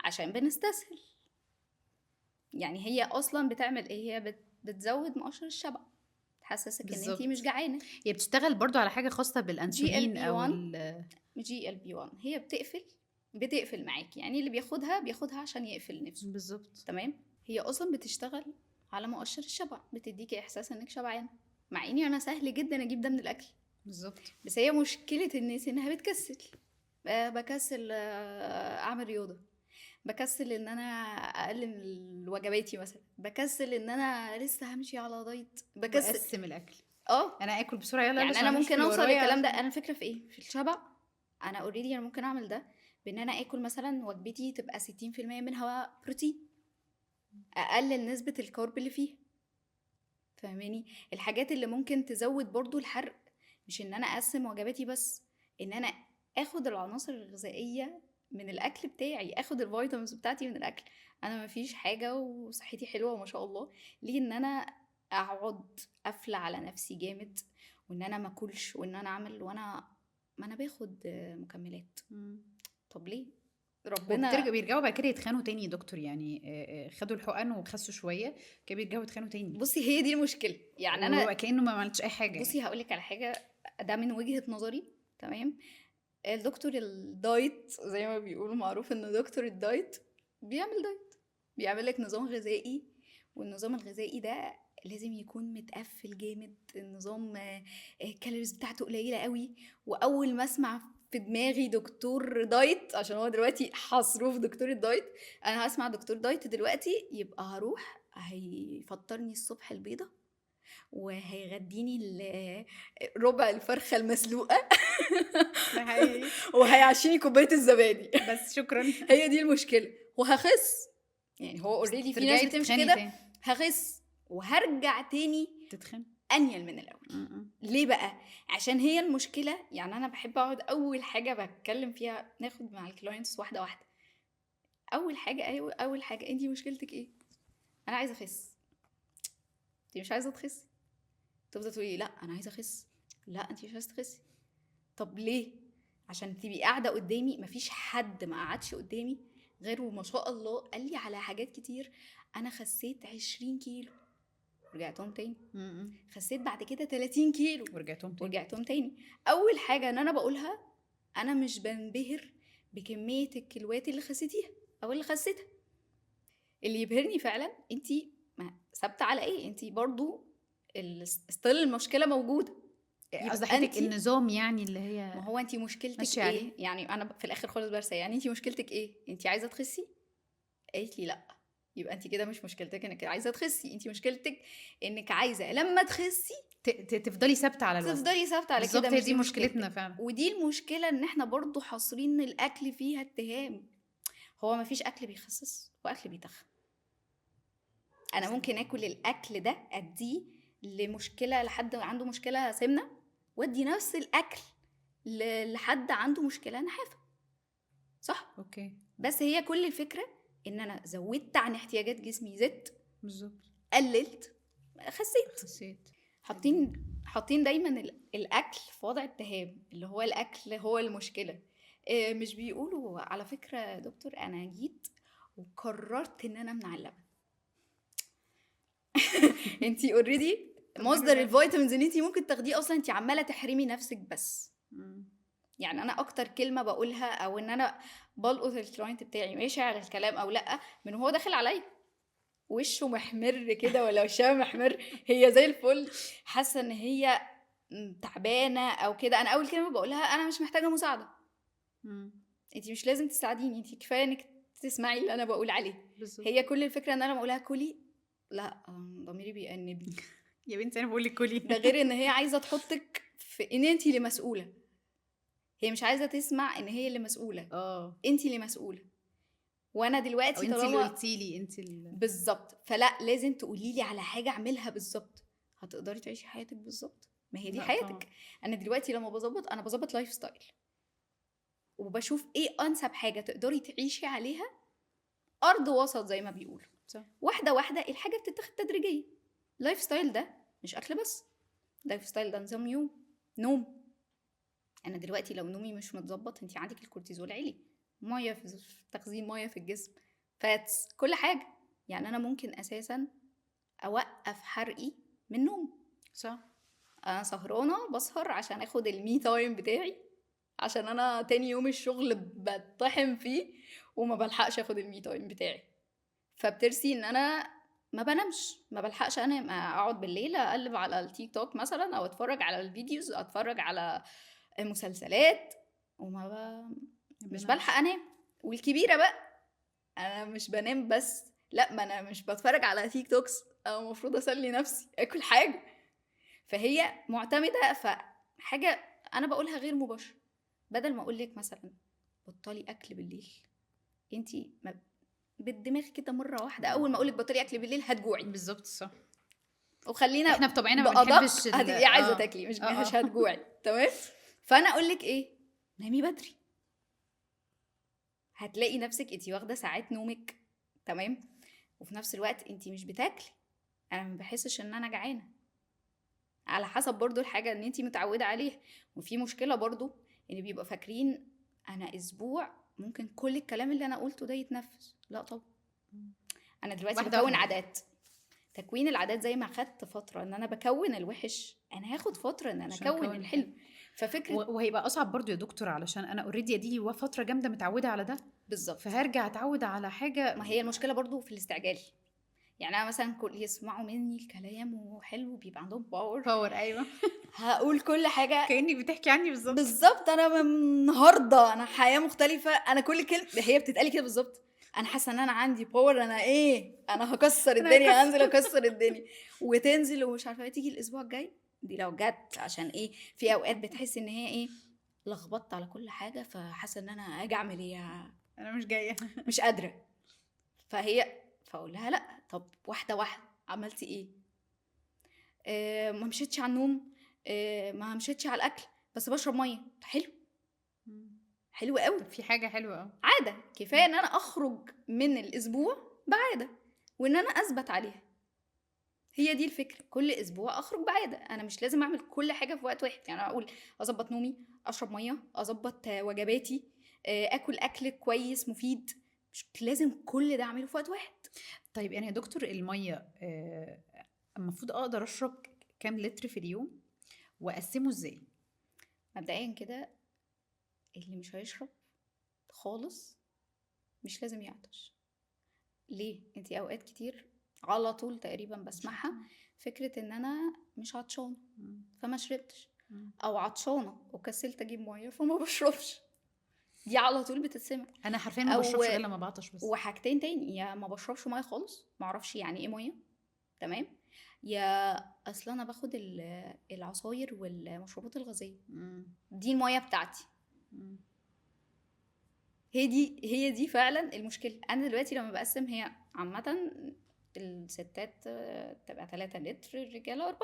عشان بنستسهل. يعني هي اصلا بتعمل ايه؟ هي بتزود مؤشر الشبع، تحسسك ان انتي مش بالظبط. جعانه. هي بتشتغل برضو على حاجه خاصه جي ال بالانسولين بي او 1 جي ال بي 1 هي بتقفل معاكي، يعني اللي بياخدها عشان يقفل نفسه. بالظبط. تمام. هي اصلا بتشتغل على مؤشر الشبع، بتديكي احساس انك شبعانه، مع اني انا سهل جدا اجيب ده من الاكل. بالظبط. بس هي مشكله الناس انها بتكسل. بكسل اعمل رياضه، بكسل ان انا اقلل وجباتي مثلا، بكسل ان انا لسه همشي على دايت، بكسل. واقسم الاكل، اه انا اكل بسرعه يلا يعني عشان انا اشوف ممكن اللي اوصل ورايا للكلام ده. عشان انا الفكره في ايه؟ في الشبع. انا اوريدي انا ممكن اعمل ده بان انا اكل مثلا وجبتي تبقى 60% منها بروتين، اقلل نسبه الكارب اللي فيه. فاهماني؟ الحاجات اللي ممكن تزود برضو الحرق، مش ان انا اقسم وجباتي بس، ان انا اخد العناصر الغذائيه من الاكل بتاعي، اخد الفيتامينز بتاعتي من الاكل. انا مفيش حاجه وصحتي حلوه وما شاء الله، ليه ان انا اقعد قافله على نفسي جامد، وان انا ما اكلش، وان انا اعمل، وانا ما انا باخد مكملات. طب ليه؟ ربنا. بيرجعوا بعد كده يتخانوا تاني يا دكتور، يعني خدوا الحقن وخسوا شويه كده بيرجعوا يتخانوا تاني، بصي هي دي المشكله، يعني انا وهو كانه ما عملتش اي حاجه يعني. بصي هقولك على حاجه، ده من وجهه نظري. تمام. الدكتور الدايت زي ما بيقولوا، معروف ان دكتور الدايت بيعمل دايت، بيعمل لك نظام غذائي، والنظام الغذائي ده لازم يكون متقفل جامد. النظام الكالوريز بتاعته قليله قوي. واول ما اسمع في دماغي دكتور دايت، عشان هو دلوقتي حصروه في دكتور الدايت، انا هسمع دكتور دايت دلوقتي يبقى هروح هيفطرني الصبح البيضه، وهيغديني ربع الفرخه المسلوقه ده حقيقي. وهيعشيني كوبايه الزبادي. بس شكرا. هي دي المشكله، وهخس. يعني هو اوريدي في ناس ترجعي بتمشي تتخاني كده، تاني. هخس وهرجع تاني تتخاني. انيل من الاول. ليه بقى؟ عشان هي المشكله. يعني انا بحب اقعد اول حاجه بتكلم فيها، ناخد مع الكلاينتس واحده واحده. اول حاجه انتي مشكلتك ايه؟ انا عايزه اخس. انتي مش عايزه تخسي. تفضل تقولي لا انا عايزه اخس، لا انتي مش عايزه تخسي. طب ليه؟ عشان تبقي قاعده قدامي. مفيش حد ما قعدش قدامي غير وما شاء الله قال لي على حاجات كتير. انا خسيت 20 كيلو ورجعتهم تاني، خسيت بعد كده 30 كيلو ورجعتهم تاني. اول حاجه ان انا بقولها، انا مش بنبهر بكميه الكيلوات اللي خسيتيها او اللي خسيتها. اللي يبهرني فعلا انتي ثابته على ايه. انتي برضو ستيل المشكله موجوده. قصدي حضرتك النظام يعني اللي هي ما هو انتي مشكلتك ماشية ايه عليه. يعني انا في الاخر خالص برسى، يعني انتي مشكلتك ايه؟ انتي عايزه تخسي؟ قالت لي لا. يبقى انتي كده مش مشكلتك انك عايزه تخسي، انتي مشكلتك انك عايزه لما تخسي تفضلي ثابته على الوزن. تفضلي ثابته على كده. بالظبط، هي دي مشكلتنا فعلا. ودي المشكله، ان احنا برضو حاصرين الاكل فيها اتهام. هو مفيش اكل بيخسس واكل بيتخن. انا ممكن اكل الاكل ده اديه لمشكله، لحد عنده مشكله سمنه، وادي نفس الاكل لحد عنده مشكله نحافه. صح؟ اوكي. بس هي كل الفكره ان انا زودت عن احتياجات جسمي، زدت، بالظبط، قللت، خسيت. حاطين دايما الاكل في وضع اتهام، اللي هو الاكل هو المشكله. مش بيقولوا على فكره يا دكتور انا جيت وقررت ان انا امنع اللبن. انتي اوريدي مصدر الفيتامينز اللي انتي ممكن تاخديه اصلا انتي عماله تحرمي نفسك بس. يعني انا اكتر كلمه بقولها، او ان انا بلقط الكلاينت بتاعي ماشي على الكلام او لا، من هو داخل عليا وشه محمر كده ولا وشها محمر، هي زي الفل، حاسه ان هي تعبانه او كده، انا اول كلمه بقولها انا مش محتاجه مساعده. انتي مش لازم تساعديني، انتي كفايه انك تسمعي اللي انا بقول عليه. بالزبط. هي كل الفكره ان انا بقولها كلي، لا ضميري بيأنبني يا بنتي انا بقول لك كلي. ده غير ان هي عايزه تحطك في ان انتي اللي مسؤوله. هي مش عايزه تسمع ان هي اللي مسؤوله، انتي اللي مسؤوله. وانا او دلوقتي انت اللي طالما قلتي لي انت بالظبط، فلا لازم تقولي لي على حاجه اعملها بالظبط. هتقدري تعيشي حياتك بالظبط؟ ما هي دي لا طبعا. حياتك. انا دلوقتي لما انا بظبط لايف ستايل، وبشوف ايه انسب حاجه تقدري تعيشي عليها، ارض وسط زي ما بيقولوا. صح. واحده واحده الحاجه بتتاخد تدريجيا. لايف ستايل ده مش اكل بس، لايف ستايل ده نظام يوم، نوم. انا دلوقتي لو نومي مش متظبط، انت عندك الكورتيزول عالي، ميه في تخزين ميه في الجسم، فاتس، كل حاجه. يعني انا ممكن اساسا اوقف حرقي من نوم. صح. انا سهرانه بسهر عشان اخد المي تايم بتاعي، عشان انا تاني يوم الشغل بتطحن فيه وما بلحقش اخد المي تايم بتاعي. فبترسي ان انا ما بنامش، ما بلحقش انام، اقعد بالليل اقلب على التيك توك مثلا، او اتفرج على الفيديوز، اتفرج على مسلسلات، وما مش بنامش. بلحق انام. والكبيره بقى، انا مش بنام بس، لا، ما انا مش بتفرج على تيك توكس، انا المفروض اسلي نفسي، اكل حاجه. فهي معتمده فحاجه انا بقولها غير مباشر. بدل ما اقولك مثلا بطلي اكل بالليل، انتي ما بالدماغ كده مره واحده اول ما اقولك بطلي اكل بالليل هتجوعي. بالظبط. صح. وخلينا احنا بطبعنا ما بنحبش بادق، هتبقي عايزه اه تاكلي، اه مش هتجوعي. تمام. فانا اقولك ايه؟ نامي بدري، هتلاقي نفسك انتي واخده ساعات نومك. تمام. وفي نفس الوقت انتي مش بتاكلي، انا ما بحسش ان انا جعانه، على حسب برضو الحاجه ان انتي متعوده عليها. وفي مشكله برضو ان بيبقى فاكرين انا اسبوع ممكن كل الكلام اللي انا قلته ده يتنفذ. لا طبعا. انا دلوقتي واحده بكون واحده. عادات. تكوين العادات زي ما خدت فتره ان انا بكون الوحش، انا هاخد فتره ان انا عشان اكون اكون الحلو. ففكره وهيبقى اصعب برضو يا دكتور، علشان انا اوريدي دي فتره جامده متعوده على ده، بالظبط. فهرجع اتعود على حاجه. ما هي المشكله برضو في الاستعجال. يعني انا مثلا كل يسمعوا مني الكلام وحلو بيبقى عندهم باور، باور. ايوه. هقول كل حاجه كانك بتحكي عني بالظبط. بالظبط. انا من النهارده انا حياه مختلفه، انا كل كلمه هي بتتقالي كده بالظبط. انا حاسه ان انا عندي باور، انا ايه، انا هكسر انا الدنيا، هكسر. هنزل اكسر الدنيا. وتنزل ومش عارفه تيجي الاسبوع الجاي دي لو جت، عشان ايه؟ في اوقات بتحس ان هي ايه، لخبطت على كل حاجه، فحاسه ان انا اجي اعمل ايه، انا مش جايه. مش قادره. فاقول لها لا، طب واحده واحده. عملتي ايه؟ ما مشيتش على النوم، ما مشيتش على الاكل، بس بشرب ميه. حلو، حلو قوي. طب في حاجه حلوه قوي، عاده كفايه ان انا اخرج من الاسبوع بعاده وان انا اثبت عليها. هي دي الفكره، كل اسبوع اخرج بعاده. انا مش لازم اعمل كل حاجه في وقت واحد. يعني انا اقول اظبط نومي، اشرب ميه، اظبط وجباتي، اكل اكل كويس مفيد. مش لازم كل ده اعمله في وقت واحد. طيب يعني يا دكتور الميه المفروض اقدر اشرب كام لتر في اليوم، واقسمه ازاي؟ مبدئيا كده، اللي مش هيشرب خالص مش لازم يعطش. ليه؟ انتي اوقات كتير على طول تقريبا بسمعها، فكرة ان انا مش عطشانة فما شربتش، او عطشانة وكسلت اجيب مية فما بشربش. دي على طول بتتسمع. انا حرفيا ما او بشربش غير لما بعطش بس. وحاجتين تاني، يا ما بشربش مية خالص، معرفش يعني ايه مية. تمام. يا اصلا انا باخد العصاير والمشروبات الغازية، دي المية بتاعتي. هي دي فعلا المشكله. انا دلوقتي لما بقسم، هي عامه الستات تبقى 3 لتر، الرجاله 4.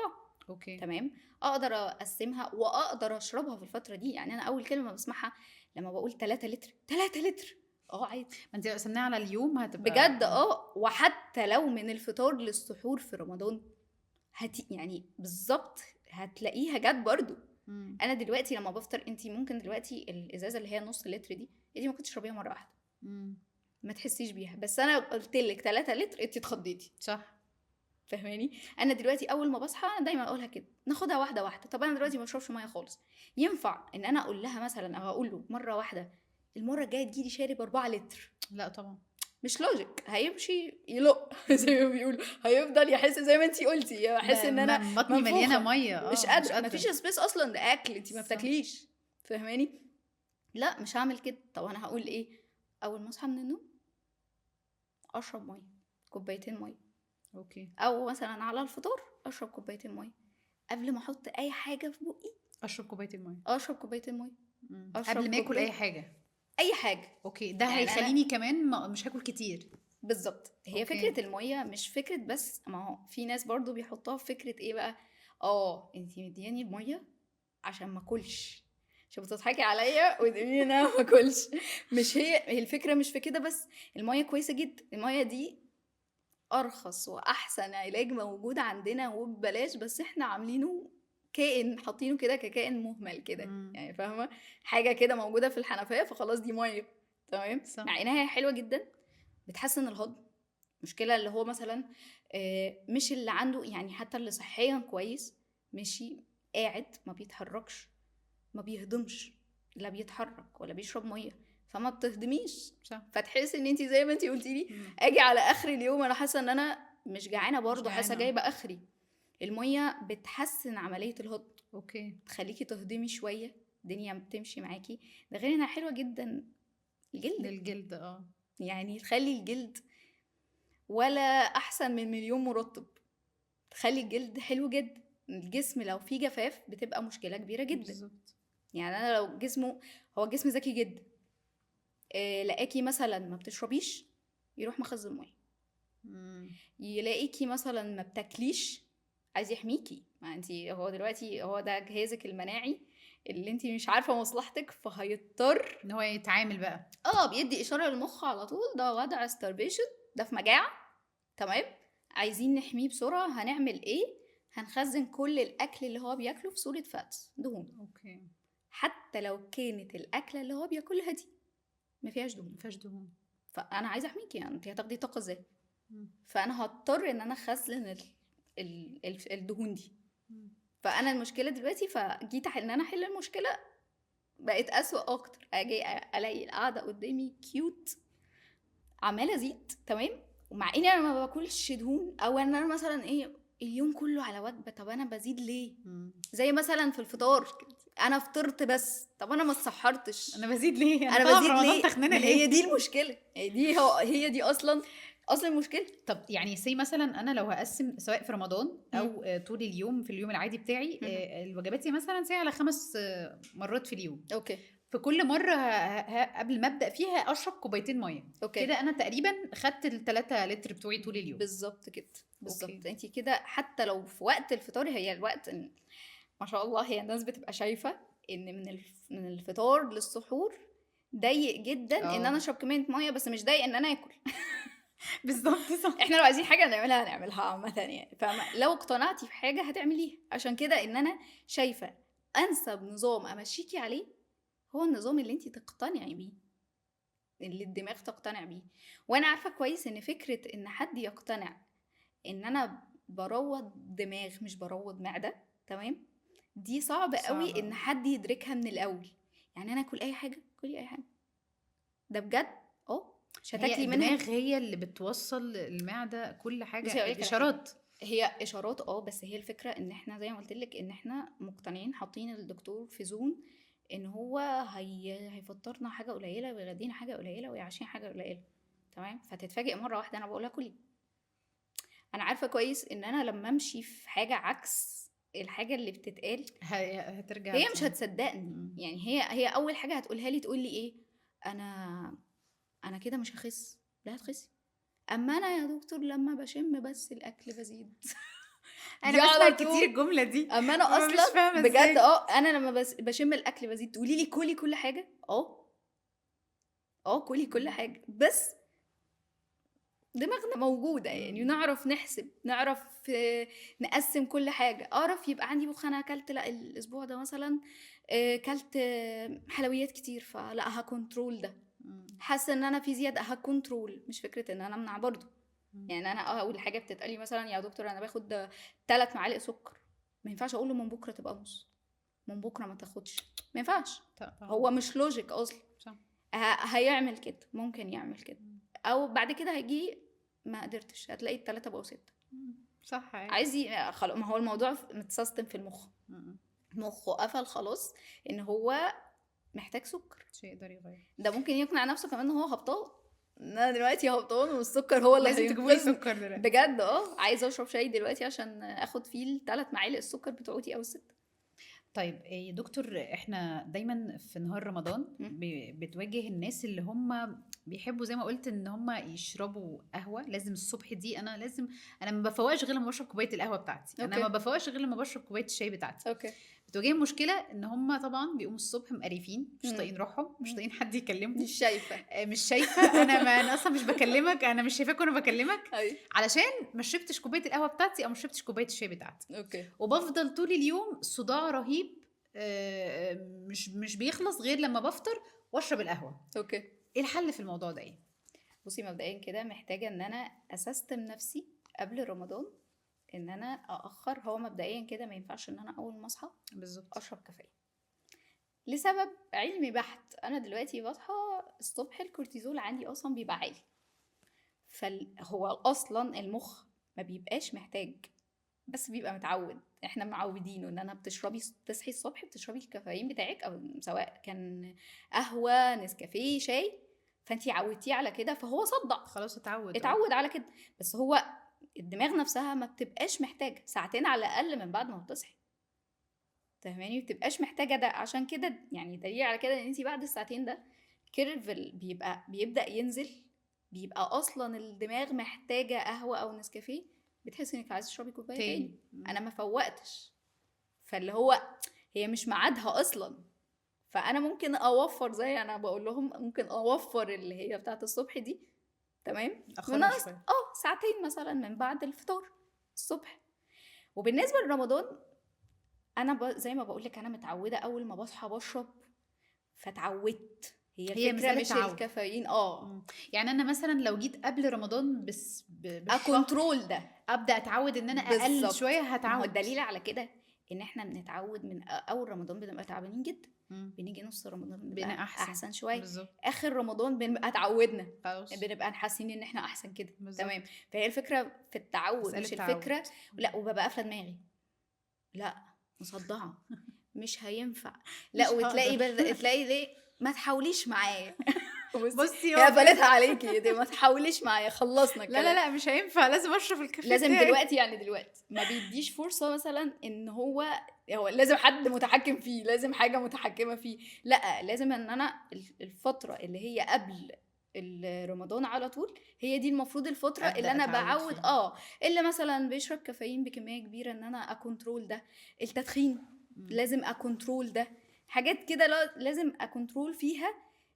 اوكي. تمام. اقدر اقسمها واقدر اشربها في الفتره دي. يعني انا اول كلمه بسمعها لما بقول 3 لتر، 3 لتر، عادي. ما انت لو قسمناها على اليوم هتبقى بجد. وحتى لو من الفطار للسحور في رمضان يعني بالظبط هتلاقيها جت برضو. انا دلوقتي لما بفطر، انتي ممكن دلوقتي الازازه اللي هي نص لتر دي انتي ممكن تشربيها مره واحده ما تحسيش بيها، بس انا قلت لك 3 لتر انتي اتخضيتي. صح. فاهماني؟ انا دلوقتي اول ما بصحى دايما اقولها كده، ناخدها واحده واحده. طب انا دلوقتي ما بشربش ميه خالص، ينفع ان انا اقول لها مثلا، او اقول له مره واحده المره الجايه تجيلي شارب 4 لتر؟ لا طبعا. مش لوجيك. هيمشي يلق زي ما بيقولوا، هيفضل يحس زي ما انتي قلتي، يحس ان انا بطني مليانه منفوخه، ميه. مش قادره، مفيش سبيس اصلا لاكل، انتي ما صح. بتاكليش. فاهماني؟ لا مش هعمل كده. طب انا هقول ايه؟ اول ما اصحى من النوم اشرب ميه، كوبايتين ميه. اوكي. او مثلا على الفطار اشرب كوبايتين ميه. قبل ما احط اي حاجه في بقي اشرب كوبايتين ميه. اشرب كوبايتين ميه. قبل ما اكل اي حاجه. اي حاجه. اوكي، ده يعني انا هيخليني كمان مش هاكل كتير. بالظبط، هي اوكي. فكره الميه مش فكره بس، ما هو في ناس برضو بيحطوها في فكره ايه بقى، انتي مدياني الميه عشان ما اكلش، عشان بتضحكي عليا وتقولي انا ما اكلش. مش هي الفكره مش في كده بس. الميه كويسه جدا، الميه دي ارخص واحسن علاج موجود عندنا وببلاش، بس احنا عاملينه كائن، حاطينه كده ككائن مهمل كده، مم. يعني فاهمه، حاجه كده موجوده في الحنفيه فخلاص دي ميه. تمام، صح. مع انها هي حلوه جدا، بتحسن الهضم. مشكله اللي هو مثلا مش اللي عنده، يعني حتى اللي صحيا كويس ماشي قاعد ما بيتحركش، ما بيهضمش، لا بيتحرك ولا بيشرب ميه، فما بتهضميش. صح. فتحس ان انت زي ما انت قلتي لي، مم. اجي على اخر اليوم انا حاسه ان انا مش جعانه، مش برضو حاسه جعانة. جايبه اخري. الميه بتحسن عمليه الهضم، اوكي. تخليكي تهضمي شويه، الدنيا بتمشي معاكي. ده غير انها حلوه جدا لجلدك، للجلد يعني تخلي الجلد ولا احسن من مليون مرطب، تخلي الجلد حلو جدا. الجسم لو فيه جفاف بتبقى مشكله كبيره جدا. بالظبط. يعني انا لو جسمه، هو جسم ذكي جدا، لقاكي مثلا ما بتشربيش يروح مخزن ميه، مم. يلاقيكي مثلا ما بتاكليش عايز يحميكي. ما انتي هو دلوقتي هو ده جهازك المناعي اللي انتي مش عارفه مصلحتك، فهيضطر ان هو يتعامل بقى. بيدي اشاره للمخ على طول، ده وضع starvation، ده في مجاعه. تمام، عايزين نحميه بسرعه، هنعمل ايه؟ هنخزن كل الاكل اللي هو بياكله في صوره فاتس، دهون، اوكي. حتى لو كانت الاكله اللي هو بياكلها دي ما فيهاش دهون. مفيهاش دهون. فانا عايزه احميكي، يعني انت هتاخدي طاقه ازاي؟ مم. فانا هضطر ان انا اخزن الدهون دي. مم. فانا المشكله دلوقتي، فجيت ان انا احل المشكله، بقت اسوأ اكتر. اجي الاقي القعده قدامي كيوت عماله ازيد، تمام، ومع اني انا ما باكلش دهون، او ان انا مثلا اليوم كله على وجبه، طب انا بزيد ليه؟ مم. زي مثلا في الفطار، انا فطرت بس، طب انا ما اتسحرتش، انا بزيد ليه؟ انا طالعه في بزيد رمضان ليه؟ تخنانه ما هي ليه؟ دي المشكله، هي دي اصل المشكله. طب يعني سي مثلا انا لو هقسم سواء في رمضان او طول اليوم في اليوم العادي بتاعي، الوجبات دي مثلا سي على 5 مرات في اليوم. اوكي في كل مره قبل ما ابدا فيها اشرب كوبايتين ميه. اوكي كده انا تقريبا خدت ال3 لتر بتوعي طول اليوم. بالظبط كده، بالظبط. اوكي. انت كده حتى لو في وقت الفطار، هي الوقت ما شاء الله، هي الناس بتبقى شايفه ان من الفطار للسحور ضيق جدا ان انا اشرب كميه ميه، بس مش ضيق ان انا اكل. بالظبط صح. احنا لو عايزين حاجه نعملها هنعملها عامه، يعني فاهمه، لو اقتنعتي بحاجه هتعمليها. عشان كده ان انا شايفه انسب نظام امشيكي عليه هو النظام اللي انت تقتنعي بيه، اللي الدماغ تقتنع بيه. وانا عارفه كويس ان فكره ان حد يقتنع ان انا بروض دماغ مش بروض معده، تمام، دي صعب قوي صعبة. ان حد يدركها من الاول. يعني انا اكل اي حاجه، كلي اي حاجه، ده بجد. مش هي هتاكلي منها. الدماغ هي اللي بتوصل المعدة كل حاجة، بصي هقول لك على حاجه، الإشارات. هي اشارات بس هي الفكره ان احنا زي ما قلت لك ان احنا مقتنعين، حاطين الدكتور في زون ان هو هيفطرنا حاجه قليله ويغدينا حاجه قليله ويعشينا حاجه قليله. تمام، فتتفاجئ مره واحده انا بقولها كلي. انا عارفه كويس ان انا لما امشي في حاجه عكس الحاجه اللي بتتقال، هترجع هي مش تاني. هتصدقني. يعني هي اول حاجه هتقولها لي، تقول لي ايه؟ انا كده مش هخس. لا هتخسي، اما انا يا دكتور لما بشم بس الاكل بزيد. أنا دي بسمع على كتير طول. الجملة دي اما انا ومش اصلا فاهمة بجد ازاي. انا لما بشم الاكل بزيد، تقولي لي كلي كل حاجه. كلي كل حاجه، بس دماغنا موجودة، يعني نعرف نحسب، نعرف نقسم كل أعرف يبقى عندي أنا أكلت لا الأسبوع ده مثلا كلت حلويات كتير، فلا هكنترول ده. حاسة إن أنا في زيادة، هكنترول، مش فكرة إن أنا أمنع برضو. يعني أنا أول حاجة بتتقالي مثلا يا دكتور أنا باخد 3 معالق سكر، ما ينفعش أقوله من بكرة تبقى نص، من بكرة ما تاخدش، ما ينفعش. هو مش لوجيك أصلا. هيعمل كده، ممكن يعمل كده، أو بعد كده هيجي ما قدرتش، هتلاقي ال3 بقوا 6. صح. عايز خلاص، ما هو الموضوع متسيستم في المخ، مخه قفل خلاص ان هو محتاج سكر، مش هيقدر يغير. ده ممكن يقنع نفسه كمان ان هو هبطان، انا دلوقتي هبطان والسكر هو اللي لازم تجيبوا لي هينقذني. سكر دلوقتي. بجد عايزه اشرب شاي دلوقتي عشان اخد فيه ال3 معالق السكر بتوعتي او 6. طيب يا دكتور، احنا دايما في نهار رمضان مم. بتواجه الناس اللي هم بيحبوا زي ما قلت ان هم يشربوا قهوة. لازم الصبح دي انا ما بفوقش غير لما بشرب كوباية القهوة بتاعتي، انا ما اوكي. بفوقش غير لما بشرب كوباية الشاي بتاعتي. اوكي. بتواجههم مشكلة ان هم طبعا بيقوموا الصبح مقرفين، مش مم. طايقين روحهم، مش مم. طايقين حد يكلمهم. مش شايفه. مش شايفة. انا اصلا مش بكلمك، انا مش شايفاك وانا بكلمك، اي. علشان ما شربتش كوباية القهوة بتاعتي او ما شربتش كوباية الشاي بتاعتي. اوكي. وبفضل طول اليوم صداع رهيب، مش بيخلص غير لما بفطر واشرب القهوه. اوكي. ايه الحل في الموضوع ده؟ ايه؟ بصي، مبدئيا كده محتاجه ان انا اسستم نفسي قبل رمضان، ان انا ااخر. هو مبدئيا كده ما ينفعش ان انا اول ما اصحى بالظبط. اشرب كافيين، لسبب علمي بحت. انا دلوقتي بصحى الصبح الكورتيزول عندي اصلا بيبقى عالي، فهو اصلا المخ ما بيبقاش محتاج، بس بيبقى متعود. احنا معودينه ان انا تصحي الصبح بتشربي الكافيين بتاعك، او سواء كان قهوه، نسكافيه، شاي، فانتي عودتيه على كده، فهو صدع، خلاص اتعود. اتعود على كده. بس هو الدماغ نفسها ما بتبقاش محتاجه ساعتين على الاقل من بعد ما بتصحي، فاهماني؟ ما بتبقاش محتاجه ده. عشان كده يعني دليل على كده ان انتي بعد الساعتين ده كيرف بيبدا ينزل، بيبقى اصلا الدماغ محتاجه قهوه او نسكافيه، بتحسي انك عايزه تشربي كوبايه تاني. انا ما فوقتش، فاللي هو هي مش ميعادها اصلا. فانا ممكن اوفر، زي انا بقول لهم ممكن اوفر اللي هي بتاعه الصبح دي، تمام، اخرها شويه. ساعتين مثلا من بعد الفطار الصبح. وبالنسبه لرمضان، انا زي ما بقول لك انا متعوده اول ما بصحى بشرب، فتعودت. هي الفكره مسألة مش تعود. الكافيين. يعني انا مثلا لو جيت قبل رمضان بالشهر اكونترول ده ابدا اتعود ان انا اقل بالظبط. شويه، ما هو هتعود. الدليل على كده ان احنا بنتعود من اول رمضان بنبقى تعبانين جدا، بنيجي نص رمضان بنبقى بقينا احسن شويه، بالظبط. اخر رمضان بنبقى اتعودنا، خلاص. بنبقى حاسين ان احنا احسن كده. بالظبط. تمام. فهي الفكره في التعود، مسألة مش تعود. الفكره. لا، وببقى قافله دماغي، لا مصدعه، مش هينفع. لا، مش وتلاقي هقدر. تلاقي ليه ما تحاوليش معايا. بصي هي هو قفلتها عليكي دي، ما تحاوليش معايا، خلصنا لا لا الكلام. لا، مش هينفع، لازم اشرب الكافيه لازم بتاعي. دلوقتي، يعني دلوقتي ما بيديش فرصة مثلا ان هو لازم حد متحكم فيه، لازم حاجة متحكمة فيه. لا، لازم ان انا الفترة اللي هي قبل رمضان على طول، هي دي المفروض الفترة ابدا اللي انا اتعود بعود فيها. اللي مثلا بيشرب كافيين بكمية كبيرة ان انا اكونترول ده. التدخين لازم اكونترول ده. حاجات كده لازم اكونترول فيها،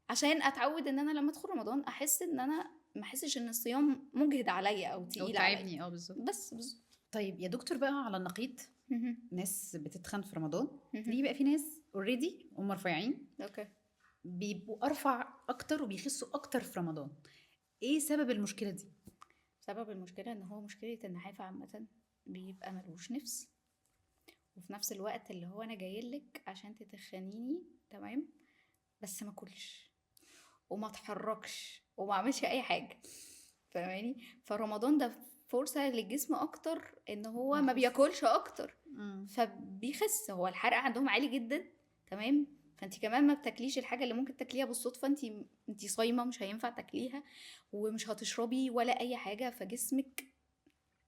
عشان اتعود ان انا لما ادخل رمضان احس ان انا ما احسش ان الصيام مجهد عليا او او تقيل عليا. تعبني بالظبط. بس طيب يا دكتور، بقى على النقيض، مهم. ناس بتتخن في رمضان، مهم. في بقى في ناس اوريدي هم رفيعين اوكي. بيبقوا ارفع اكتر وبيخسوا اكتر في رمضان. ايه سبب المشكله دي؟ سبب المشكله ان هو مشكله النحافه عامه بيبقى ملوش نفس، وفي نفس الوقت اللي هو انا جايلك عشان تتخنيني، تمام، بس ما كلش وما اتحركش وما اعملش اي حاجه، فاهماني؟ فرمضان ده فرصه للجسم اكتر ان هو ما يخس. بياكلش اكتر، فبيخس. هو الحرق عندهم عالي جدا، تمام، فانت كمان ما بتاكليش الحاجه اللي ممكن تاكليها بالصدفه، انت صايمه مش هينفع تاكليها، ومش هتشربي ولا اي حاجه، فجسمك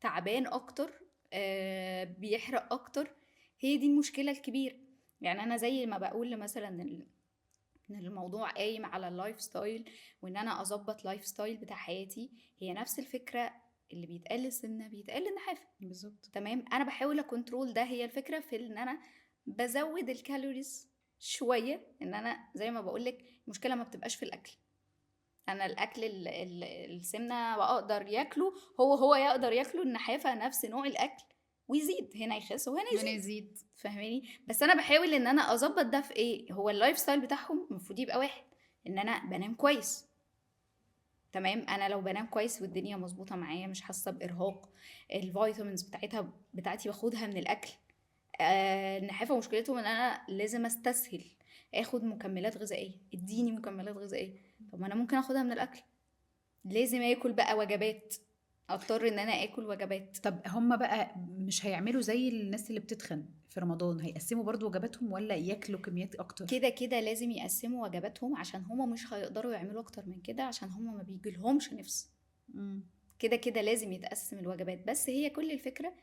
تعبان اكتر، بيحرق اكتر. هي دي المشكله الكبيره. يعني انا زي ما بقول مثلا ان الموضوع قايم على اللايف ستايل، وان انا اظبط لايف ستايل بتاع حياتي، هي نفس الفكره. اللي بيتقال للسمنه بيتقال للنحافه، بالظبط. تمام. انا بحاول اكنترول ده. هي الفكره في ان انا بزود الكالوريز شويه، ان انا زي ما بقولك المشكله ما بتبقاش في الاكل. انا الاكل السمنه بقدر ياكله، هو يقدر ياكله، النحافه نفس نوع الاكل ويزيد، هنا يخس وهنا يزيد، فاهماني؟ بس انا بحاول ان انا اظبط ده في ايه. هو اللايف ستايل بتاعهم المفروض يبقى واحد، ان انا بنام كويس، تمام. انا لو بنام كويس والدنيا مظبوطه معايا، مش حاسه بارهاق، الفيتامينز بتاعتي باخدها من الاكل. النحافه مشكلتهم ان انا لازم استسهل اخد مكملات غذائيه، اديني مكملات غذائيه. طب ما انا ممكن اخدها من الاكل، لازم اكل بقى وجبات، اضطر ان انا اكل وجبات. طب هم بقى مش هيعملوا زي الناس اللي بتتخن في رمضان، هيقسموا برضو وجباتهم ولا ياكلوا كميات اكتر؟ كده كده لازم يقسموا وجباتهم، عشان هما مش هيقدروا يعملوا اكتر من كده، عشان هما ما بيجيلهمش نفس. كده كده لازم يتقسم الوجبات، بس هي كل الفكرة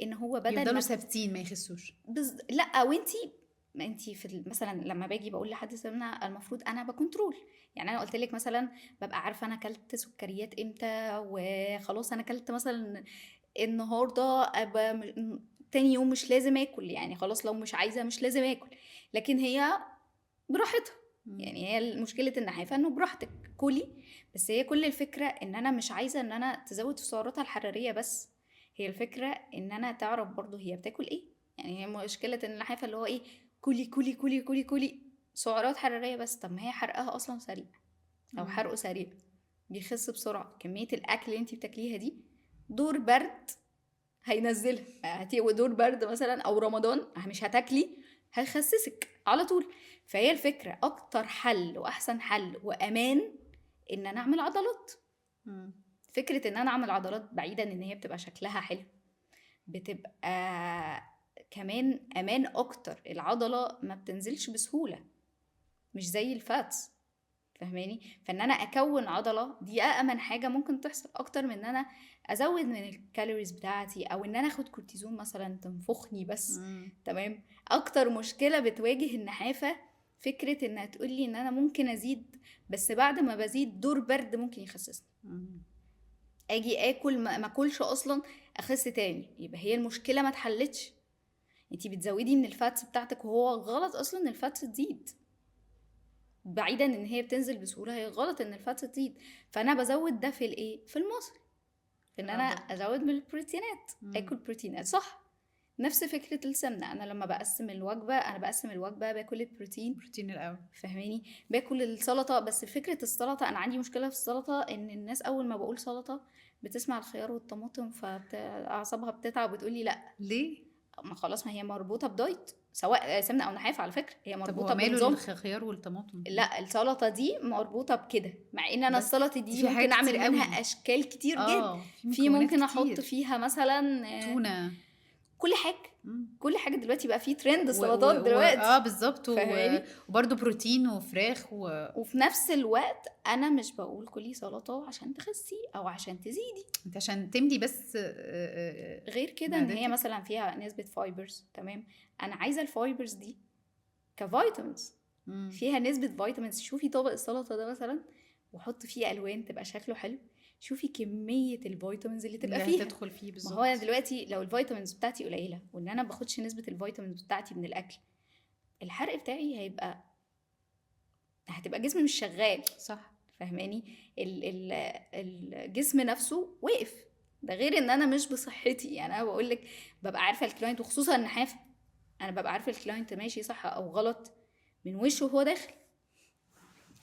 ان هو بدل يفضلوا ما ثابتين ما يخسوش. لا، وانتي ما انت مثلا لما باجي بقول لحد سمنه المفروض انا بكنترول. يعني انا قلت لك مثلا ببقى عارفه انا اكلت سكريات امتى، وخلاص انا اكلت مثلا النهارده ابقى تاني يوم مش لازم اكل، يعني خلاص لو مش عايزه مش لازم اكل. لكن هي براحتها، يعني هي مشكله النحافه انه براحتك كلي. بس هي كل الفكره ان انا مش عايزه ان انا تزود في سعراتها الحراريه بس، هي الفكره ان انا تعرف برضو هي بتاكل ايه. يعني هي مشكله النحافه اللي هو ايه، كلي كلي كلي كلي كلي سعرات حراريه بس. طب ما هي حرقها اصلا سريع او حرقه سريع، بيخس بسرعه. كميه الاكل اللي انت بتاكليها دي دور برد هينزلها، دور برد مثلا او رمضان مش هتاكلي هيخسسك على طول. فهي الفكره اكتر حل واحسن حل وامان ان انا اعمل عضلات. فكره ان انا اعمل عضلات بعيدا ان هي بتبقى شكلها حلو، بتبقى كمان امان اكتر. العضله ما بتنزلش بسهوله مش زي الفاتس، فاهماني؟ فان انا اكون عضله دي امن حاجه ممكن تحصل اكتر من ان انا ازود من الكالوريز بتاعتي، او ان انا اخد كورتيزون مثلا تنفخني بس. تمام. اكتر مشكله بتواجه النحافه فكره انها تقولي ان انا ممكن ازيد، بس بعد ما بزيد دور برد ممكن يخسسني. اجي اكل ما اكلش اصلا اخس تاني، يبقى هي المشكله ما اتحلتش. انتي بتزودي من الفاتس بتاعتك، وهو غلط اصلا ان الفاتس تزيد. بعيدا ان هي بتنزل بسهوله، هي غلط ان الفاتس تزيد. فانا بزود ده في الايه، في المصل، في ان انا ازود من البروتينات. اكل بروتينات صح. نفس فكره السمنه، انا لما بقسم الوجبه انا بقسم الوجبه باكل البروتين الاول، فاهماني؟ باكل السلطه. بس فكره السلطه انا عندي مشكله في السلطه، ان الناس اول ما بقول سلطه بتسمع الخيار والطماطم فاعصابها بتتعب وبتقولي لا. ليه؟ ما خلاص، ما هي مربوطه بدايت، سواء سمنه او نحاف على فكره هي طب مربوطه هو ماله بنظام. الخيار والطماطم؟ لا السلطه دي مربوطه بكده، مع ان انا بس السلطه دي دي في حاجات ممكن اعمل كتير منها قوي. اشكال كتير جدا. في في مكونات ممكن احط كتير، فيها مثلا تونة. كل حاجه. كل حاجه دلوقتي بقى في ترند و السلطات دلوقتي، بالظبط، فاهماني؟ وبرده بروتين وفراخ وفي نفس الوقت انا مش بقول كلي سلطه عشان تخسي او عشان تزيدي. انت عشان تملي بس غير كده ان هي معدتك. مثلا فيها نسبه فايبرز. تمام. انا عايزه الفايبرز دي كفيتامينز، فيها نسبة فيتامينز. شوفي طبق السلطة ده مثلا وحط فيه ألوان تبقى شكله حلو، شوفي كمية الفيتامينز اللي تبقى اللي فيها. هتدخل فيه ما بالظبط. هو أنا دلوقتي لو الفيتامينز بتاعتي قليلة وإن أنا باخدش نسبة الفيتامينز بتاعتي من الأكل، الحرق بتاعي هتبقى جسمي مش شغال. صح. فاهماني؟ الجسم نفسه وقف. ده غير ان انا مش بصحتي. يعني انا بقول لك ببقى عارفه الكلاينت، وخصوصا النحافه انا ببقى عارفه الكلاينت ماشي صح او غلط من وشه وهو داخل.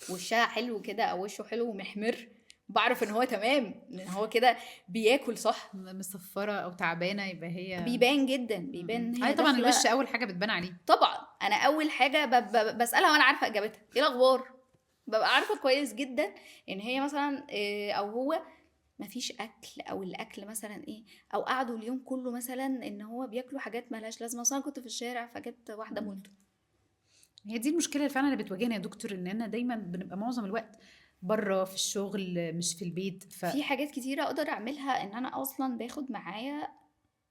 وشها حلو كده او وشه حلو ومحمر، بعرف ان هو تمام، ان هو كده بياكل صح. مصفرة او تعبانة يبقى هي بيبان جدا، بيبان ان هي طبعا داخله. الوش اول حاجة بتبان عليه. طبعا انا اول حاجه بسالها وانا عارفه اجابتها ايه الاخبار. ببقى عارفه كويس جدا ان هي مثلا او هو مفيش اكل، او الاكل مثلا ايه، او قعدوا اليوم كله مثلا ان هو بياكلوا حاجات ملهاش لازمه. مثلا كنت في الشارع فجبت واحده مولتو. هي دي المشكلة اللي فعلا اللي بتواجهنا يا دكتور، اننا دايما بنبقى معظم الوقت بره في الشغل مش في البيت. في حاجات كتيره اقدر اعملها، ان انا اصلا باخد معايا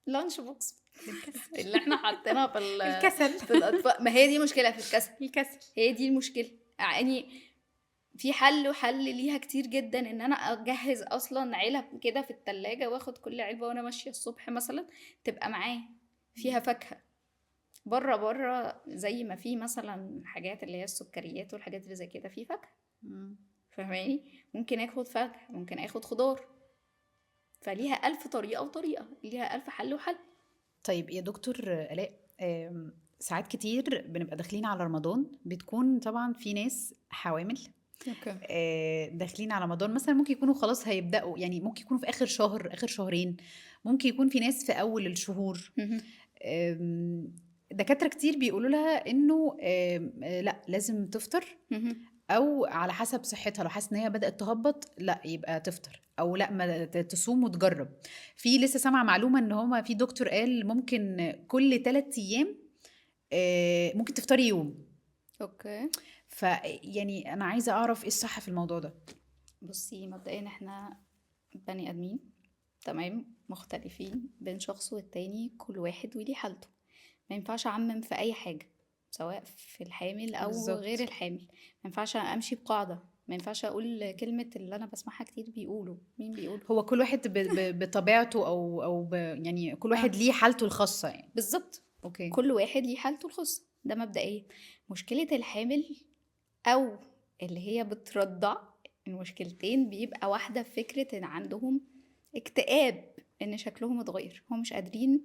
لانش بوكس اللي احنا حاطينها الكسل. في الاطفال. ما هي دي مشكله في الكسل، الكسل. هي دي المشكله. يعني في حل ليها كتير جدا، ان انا اجهز اصلا علب كده في التلاجة، واخد كل علبه وانا ماشيه الصبح مثلا تبقى معايا فيها فاكهه. بره زي ما في مثلا حاجات اللي هي السكريات والحاجات اللي زي كده، في فاكهه. فاهماني؟ ممكن اخد فاكهه، ممكن اخد خضار. فليها ألف طريقه وطريقه، ليها ألف حل وحل. طيب يا دكتور آلاء، ساعات كتير بنبقى داخلين على رمضان، بتكون طبعا في ناس حوامل داخلين على رمضان، مثلا ممكن يكونوا خلاص هيبدأوا، يعني ممكن يكونوا في آخر شهر آخر شهرين، ممكن يكون في ناس في أول الشهور. دكاترة كتير بيقولوا لها إنه لا لازم تفطر، او على حسب صحتها لو حاسه ان هي بدات تهبط لا يبقى تفطر، او لا ما تصوم وتجرب. في لسه سامعه معلومه ان هما في دكتور قال ممكن كل 3 ايام ممكن تفطري يوم. اوكي. فيعني انا عايزه اعرف ايه الصح في الموضوع ده. بصي مبدئيا احنا بني ادمين، تمام، مختلفين بين شخص والتاني، كل واحد وليه حالته. ما ينفعش اعمم في اي حاجه. سواء في الحامل او غير بالظبط. الحامل. ما ينفعش امشي بقاعده، ما ينفعش اقول كلمه اللي انا بسمعها كتير بيقولوا. مين بيقول؟ هو كل واحد بطبيعته يعني كل اه واحد ليه حالته الخاصة يعني. بالظبط، اوكي. كل واحد ليه حالته الخاصه، ده مبدئيا. مشكله الحامل او اللي هي بترضع، المشكلتين بيبقى واحده في فكره ان عندهم اكتئاب، ان شكلهم اتغير، هم مش قادرين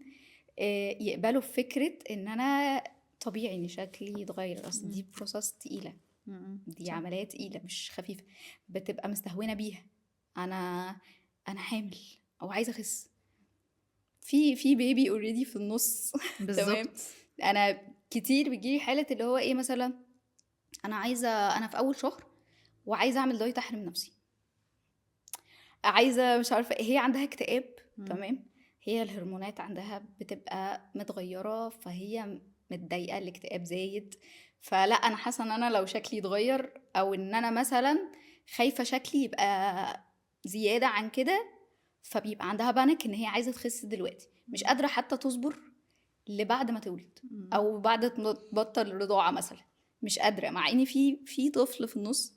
يقبلوا بفكره ان انا طبيعي ان شكلي يتغير. اصل دي مم. بروسس تقيله، دي صح. عملية تقيلة مش خفيفة، بتبقى مستهونة بيها. انا انا حامل او عايزة اخس، في بيبي اوريدي في النص. تمام. بالظبط. انا كتير بيجيلي حالة اللي هو ايه، مثلا انا في اول شهر وعايزة اعمل دايت احرم نفسي، عايزة مش عارفة إيه، هي عندها اكتئاب. مم. تمام. هي الهرمونات عندها بتبقى متغيرة، فهي متضايقة، الاكتئاب زايد. فلا انا حاسة ان انا لو شكلي اتغير، او ان انا مثلا خايفة شكلي يبقى زيادة عن كده، فبيبقى عندها بانك ان هي عايزة تخس دلوقتي، مش قادرة حتى تصبر لبعد ما تولد مم. او بعد ما تبطل رضاعة مثلا. مش قادرة، مع ان في طفل في النص.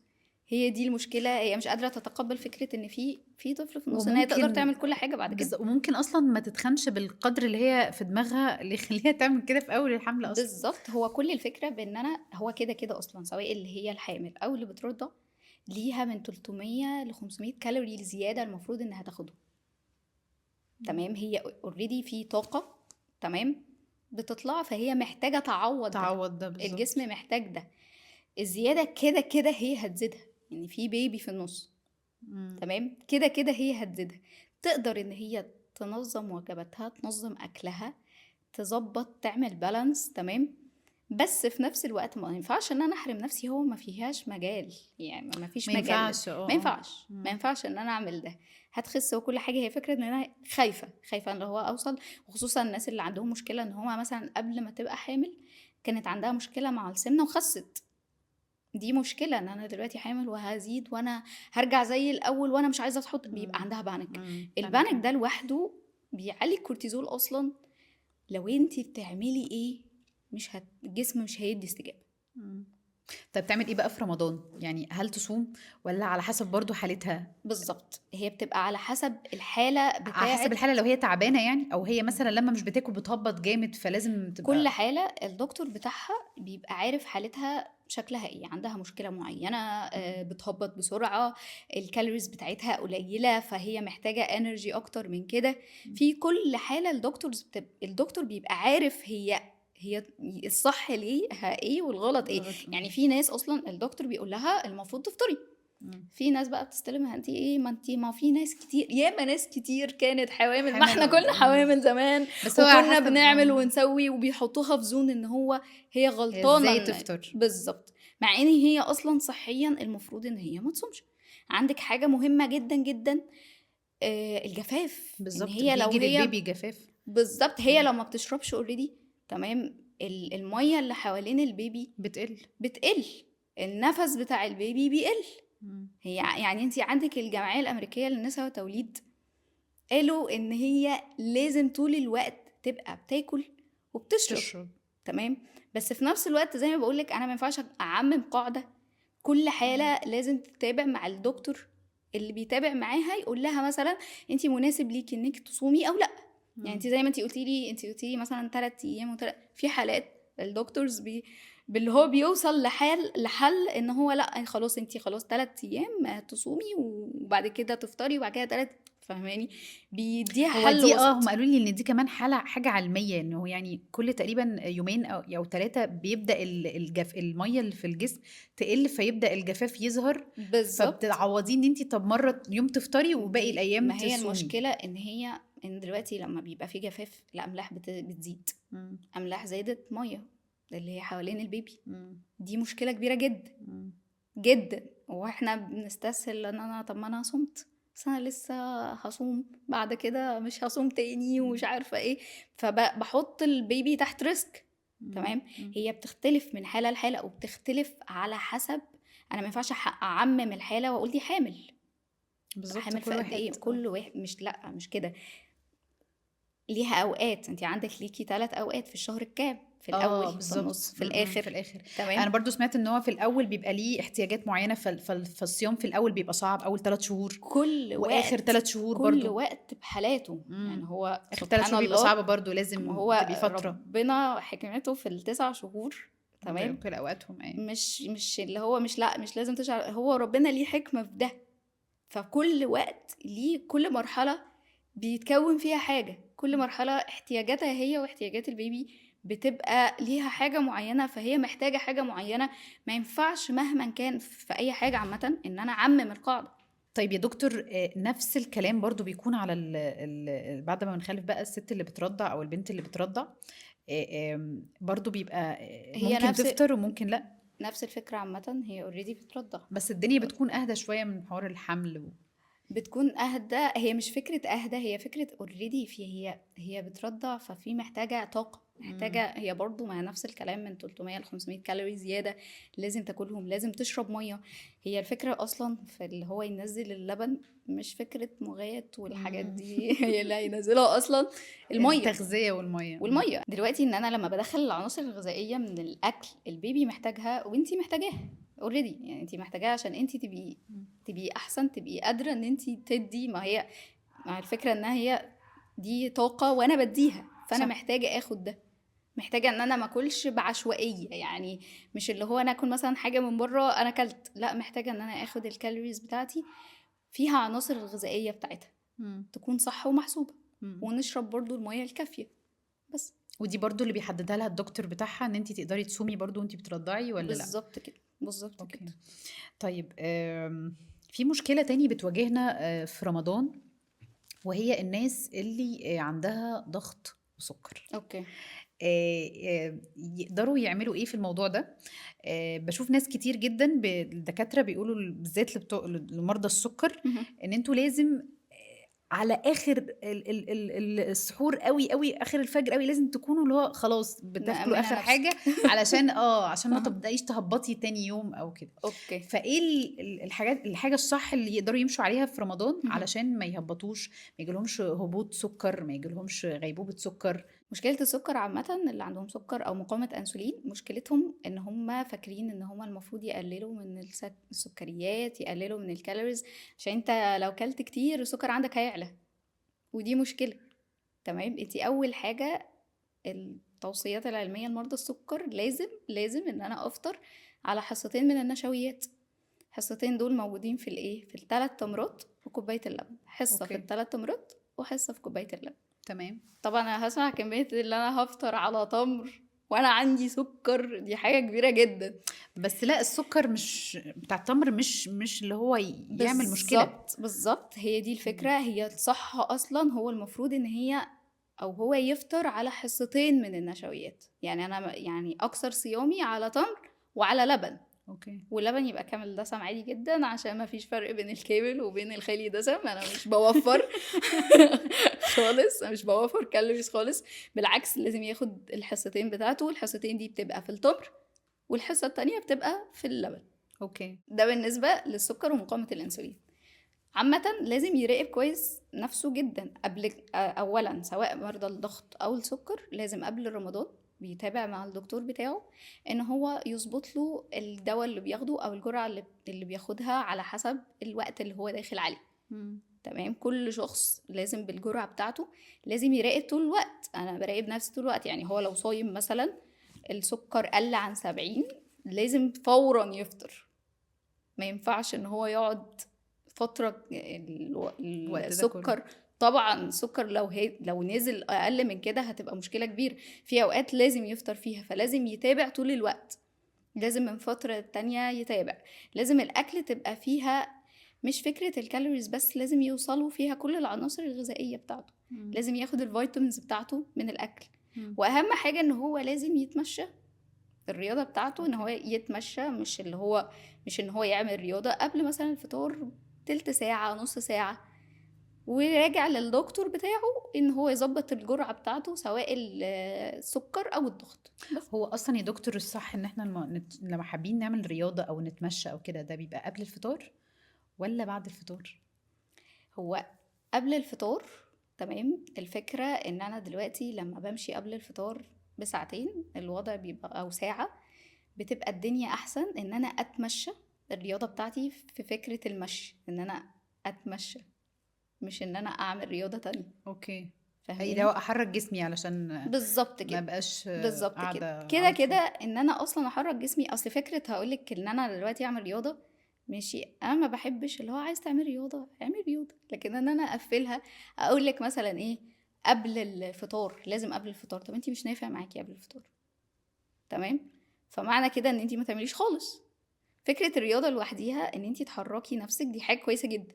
هي دي المشكلة، هي مش قادرة تتقبل فكرة ان في طفل في النص، ان هي تقدر وممكن تعمل كل حاجة بعد كده. وممكن اصلا ما تتخنش بالقدر اللي هي في دماغها اللي يخليها تعمل كده في اول الحمل اصلا. بالظبط، هو كل الفكرة بان انا هو كده كده اصلا، سواء اللي هي الحامل او اللي بترضع، ليها من 300 ل 500 كالوري زيادة المفروض انها تاخدهم. تمام. هي اوريدي في طاقة، تمام، بتطلع، فهي محتاجة تعوض ده. تعوض ده بالظبط. الجسم محتاج ده. الزيادة كده كده هي هتزيدها، يعني في بيبي في النص. مم. تمام. كده كده هي هتزيدها. تقدر ان هي تنظم وجباتها، تنظم اكلها، تظبط، تعمل بالانس. تمام. بس في نفس الوقت ما ينفعش ان انا احرم نفسي، هو ما فيهاش مجال، يعني ما ما فيش مجال لده. ينفعش. ما اه. ينفعش، ما ينفعش ان انا اعمل ده. هتخس وكل حاجه، هي فكره ان انا خايفه ان هو اوصل. وخصوصا الناس اللي عندهم مشكله ان هما مثلا قبل ما تبقى حامل كانت عندها مشكله مع السمنه وخست. دي مشكلة ان انا دلوقتي حامل وهزيد وانا هرجع زي الاول وانا مش عايزة احط، بيبقى عندها بانيك. بانيك. البانيك ده لوحده بيعلي الكورتيزول اصلا. لو انتي بتعملي ايه، الجسم مش هيدي استجابة. طب تعمل ايه بقى في رمضان؟ يعني هل تصوم ولا على حسب برضو حالتها؟ بالظبط، هي بتبقى على حسب الحالة على حسب بتاعت الحالة، لو هي تعبانة يعني، او هي مثلا لما مش بتاكل بتهبط جامد فلازم كل تبقى. حالة. الدكتور بتاعها بيبقى عارف حالتها شكلها ايه، عندها مشكلة معينة، بتهبط بسرعة، الكالوريز بتاعتها قليلة، فهي محتاجة انرجي اكتر من كده. في كل حالة الدكتور بيبقى عارف هي الصح ليها ايه والغلط ايه. غلط. يعني في ناس اصلا الدكتور بيقول لها المفروض تفطري، في ناس بقى بتستلمها انت ايه، ما في ناس كتير، ياما ناس كتير كانت حوامل، ما حامل. احنا كنا حوامل زمان بس هو على وكنا حسب بنعمل ونسوي، وبيحطوها في زون ان هي هي غلطانه ازاي تفطر. بالظبط. مع ان هي اصلا صحيا المفروض ان هي ما تصومش. عندك حاجه مهمه جدا جدا، الجفاف. ان بالظبط، هي لو بيجي هي للبيبي جفاف. بالظبط، هي لو ما بتشربش اوريدي، تمام، الميه اللي حوالين البيبي بتقل. بتقل، النفس بتاع البيبي بيقل. مم. هي يعني انت عندك الجمعية الأمريكية للنساء والتوليد قالوا ان هي لازم طول الوقت تبقى بتاكل وبتشرب. تشرب. تمام. بس في نفس الوقت زي ما بقولك انا ما ينفعش اعمم قاعدة، كل حالة لازم تتابع مع الدكتور اللي بيتابع معاها، يقول لها مثلا انت مناسب ليكي انك تصومي او لا. يعني انت زي ما انت قلتي لي مثلا 3 ايام في حالات الدكتورز باللي هو بيوصل لحل ان هو لا خلاص انت خلاص 3 ايام تصومي وبعد كده تفطري وبعد كده 3. فاهماني؟ بيديها هو حل دي هم وسط. قالوا لي ان دي كمان حاجه علميه، انه يعني كل تقريبا يومين او 3 بيبدا الميه اللي في الجسم تقل، فيبدا الجفاف يظهر. بالظبط. فبتعوضين ان انت طب مره يوم تفطري وباقي دي الايام ما هي تصومي. المشكلة، ان دلوقتي لما بيبقى في جفاف الاملاح بتزيد. مم. املاح زادت، ميه اللي هي حوالين البيبي، مم. دي مشكلة كبيرة جدا مم. جدا. واحنا بنستسهل ان انا طب ما انا صمت، بس انا لسه هصوم بعد كده مش هصوم تاني ومش عارفة ايه، فبحط البيبي تحت ريسك. تمام. هي بتختلف من حالة لحالة، وبتختلف على حسب. انا ما ينفعش اعمم الحالة واقول دي حامل. بالظبط، حامل في كل قد ايه؟ واحد. كل واحد مش، لا مش كده. ليها اوقات، انت عندك ليكي 3 اوقات في الشهر الكام، في الاول، في بالظبط. النص، في في الاخر. الاخر. تمام. انا برضو سمعت ان هو في الاول بيبقى ليه احتياجات معينه، فالصيام في الاول بيبقى صعب، اول 3 شهور، كل واخر وقت 3 شهور كل برضو. وقت بحالاته. يعني هو اخر ثلاث سبحان شهور بيبقى صعب الله، برضو، ما لازم هو تبقي فتره. ربنا حكمته في ال9 شهور. تمام. كل اوقاتهم مش اللي هو مش لازم تشعر، هو ربنا ليه حكمة في ده. فكل وقت ليه، كل مرحلة بيتكون فيها حاجة، كل مرحلة احتياجاتها هي واحتياجات البيبي بتبقى ليها حاجة معينة، فهي محتاجة حاجة معينة. ما ينفعش مهما كان في أي حاجة عامة إن أنا أعمم القاعدة. طيب يا دكتور، نفس الكلام برضو بيكون على بعد ما بنخلف بقى الست اللي بترضع او البنت اللي بترضع، برضو بيبقى هي ممكن تفطر وممكن لا، نفس الفكرة عامة، هي اوريدي بترضع. بس الدنيا بتكون اهدى شويه من حوار الحمل بتكون اهدى. هي مش فكره اهدى، هي فكره اوريدي هي بترضع، ففي محتاجه طاقه، محتاجه. هي برضو مع نفس الكلام، من 300 ل 500 كالوري زياده لازم تاكلهم، لازم تشرب ميه. هي الفكره اصلا في اللي هو ينزل اللبن، مش فكره مغات والحاجات دي. هي اللي هينزلها اصلا الميه. التغذيه والميه. والميه دلوقتي، ان انا لما بدخل العناصر الغذائيه من الاكل، البيبي محتاجها وانتي محتاجاها اوريدي. يعني انتي محتاجاها عشان انتي تبقي احسن، تبقي قادره ان انتي تدي. ما هي مع الفكره انها هي دي طاقه وانا بديها، فانا صح. محتاجه اخد ده. محتاجه ان انا ما اكلش بعشوائيه، يعني مش اللي هو انا اكل مثلا حاجه من بره انا اكلت، لا، محتاجه ان انا اخد الكالوريز بتاعتي فيها عناصر الغذائيه بتاعتها تكون صح ومحسوبه. ونشرب برضو الميه الكافيه بس. ودي برضو اللي بيحددها لها الدكتور بتاعها، ان انت تقدري تصومي برضو وانت بترضعي ولا لا؟ بالظبط كده، بالظبط كده. طيب، في مشكلة تاني بتواجهنا في رمضان، وهي الناس اللي عندها ضغط وسكر. اوكي. يقدروا يعملوا ايه في الموضوع ده؟ بشوف ناس كتير جدا الدكاترة بيقولوا بالذات لمرضى السكر ان انتوا لازم على اخر السحور قوي قوي، اخر الفجر قوي، لازم تكونوا اللي هو خلاص بتاكلوا اخر حاجه، علشان عشان ما تبدايش تهبطي تاني يوم او كده. اوكي. فايه الحاجه الصح اللي يقدروا يمشوا عليها في رمضان علشان ما يهبطوش، ما يجيلهمش هبوط سكر، ما يجيلهمش غيبوبه سكر؟ مشكله السكر عامه، اللي عندهم سكر او مقاومه انسولين، مشكلتهم ان هم فاكرين ان هم المفروض يقللوا من السكريات، يقللوا من الكالوريز، عشان انت لو كلت كتير السكر عندك هيعلى، ودي مشكله. تمام. انت اول حاجه، التوصيات العلميه لمرضى السكر، لازم ان انا افطر على حصتين من النشويات. حصتين دول موجودين في الايه، في ال3 تمرات وكوبايه اللبن. حصه في ال3 تمرات وحصه في كوبايه اللبن. تمام. طبعا انا هسمع كميه اللي انا هفطر على تمر وانا عندي سكر، دي حاجه كبيره جدا. بس لا، السكر مش بتاع التمر، مش اللي هو يعمل مشكله. بالظبط، هي دي الفكره. هي الصح اصلا هو المفروض ان هي، او هو يفطر على حصتين من النشويات. يعني انا يعني اكثر صيامي على تمر وعلى لبن. اوكي. واللبن يبقى كامل دسم عادي جدا، عشان ما فيش فرق بين الكامل وبين الخالي دسم. انا مش بوفر خالص، انا مش بوفر كالوريز خالص. بالعكس، لازم ياخد الحصتين بتاعته. الحصتين دي بتبقى في التمر، والحصة التانية بتبقى في اللبن. اوكي. ده بالنسبة للسكر ومقاومة الانسولين. عامة لازم يراقب كويس نفسه جدا قبل. اولا، سواء مرضى الضغط او السكر، لازم قبل رمضان بيتابع مع الدكتور بتاعه ان هو يظبط له الدواء اللي بياخده او الجرعة اللي بياخدها على حسب الوقت اللي هو داخل عليه. تمام. كل شخص لازم بالجرعة بتاعته، لازم يراقب طول الوقت. انا براقب نفسي طول الوقت. يعني هو لو صايم مثلا السكر قل عن 70، لازم فورا يفطر. ما ينفعش ان هو يقعد فترة السكر. طبعا السكر لو نزل اقل من كده هتبقى مشكلة كبيرة. في اوقات لازم يفطر فيها، فلازم يتابع طول الوقت. لازم من فترة تانية يتابع. لازم الاكل تبقى فيها مش فكرة الكالوريز بس، لازم يوصلوا فيها كل العناصر الغذائية بتاعته. لازم ياخد الفيتامينز بتاعته من الاكل. واهم حاجة ان هو لازم يتمشى. الرياضة بتاعته ان هو يتمشى، مش ان هو يعمل رياضة قبل مثلا الفطار تلت ساعة، نص ساعة. وراجع للدكتور بتاعه ان هو يظبط الجرعة بتاعته، سواء السكر او الضغط. هو اصلا يا دكتور الصح ان احنا لما حابين نعمل رياضة او نتمشى او كده، ده بيبقى قبل الفطار ولا بعد الفطار؟ هو قبل الفطار. تمام. الفكرة ان انا دلوقتي لما بمشي قبل الفطار، بساعتين الوضع بيبقى او ساعة، بتبقى الدنيا احسن ان انا اتمشى. الرياضة بتاعتي في فكرة المشي، ان انا اتمشى، مش ان انا اعمل رياضة تانية. اوكي. اي لو فاهماني؟ احرك جسمي علشان بالظبط ما كده. بقاش بالظبط كده قاعده كده على كده طول. ان انا اصلا احرك جسمي. اصل فكره هقولك ان انا دلوقتي اعمل رياضه، ماشي، انا ما بحبش اللي هو عايز تعمل رياضه اعمل رياضه، لكن ان انا اقفلها اقول لك مثلا ايه قبل الفطار، لازم قبل الفطار. طب انت مش نافع معاكي قبل الفطار، تمام، فمعنى كده ان انت ما تعمليش خالص. فكره الرياضه لوحديها ان انت تحركي نفسك دي حاجه كويسه جدا.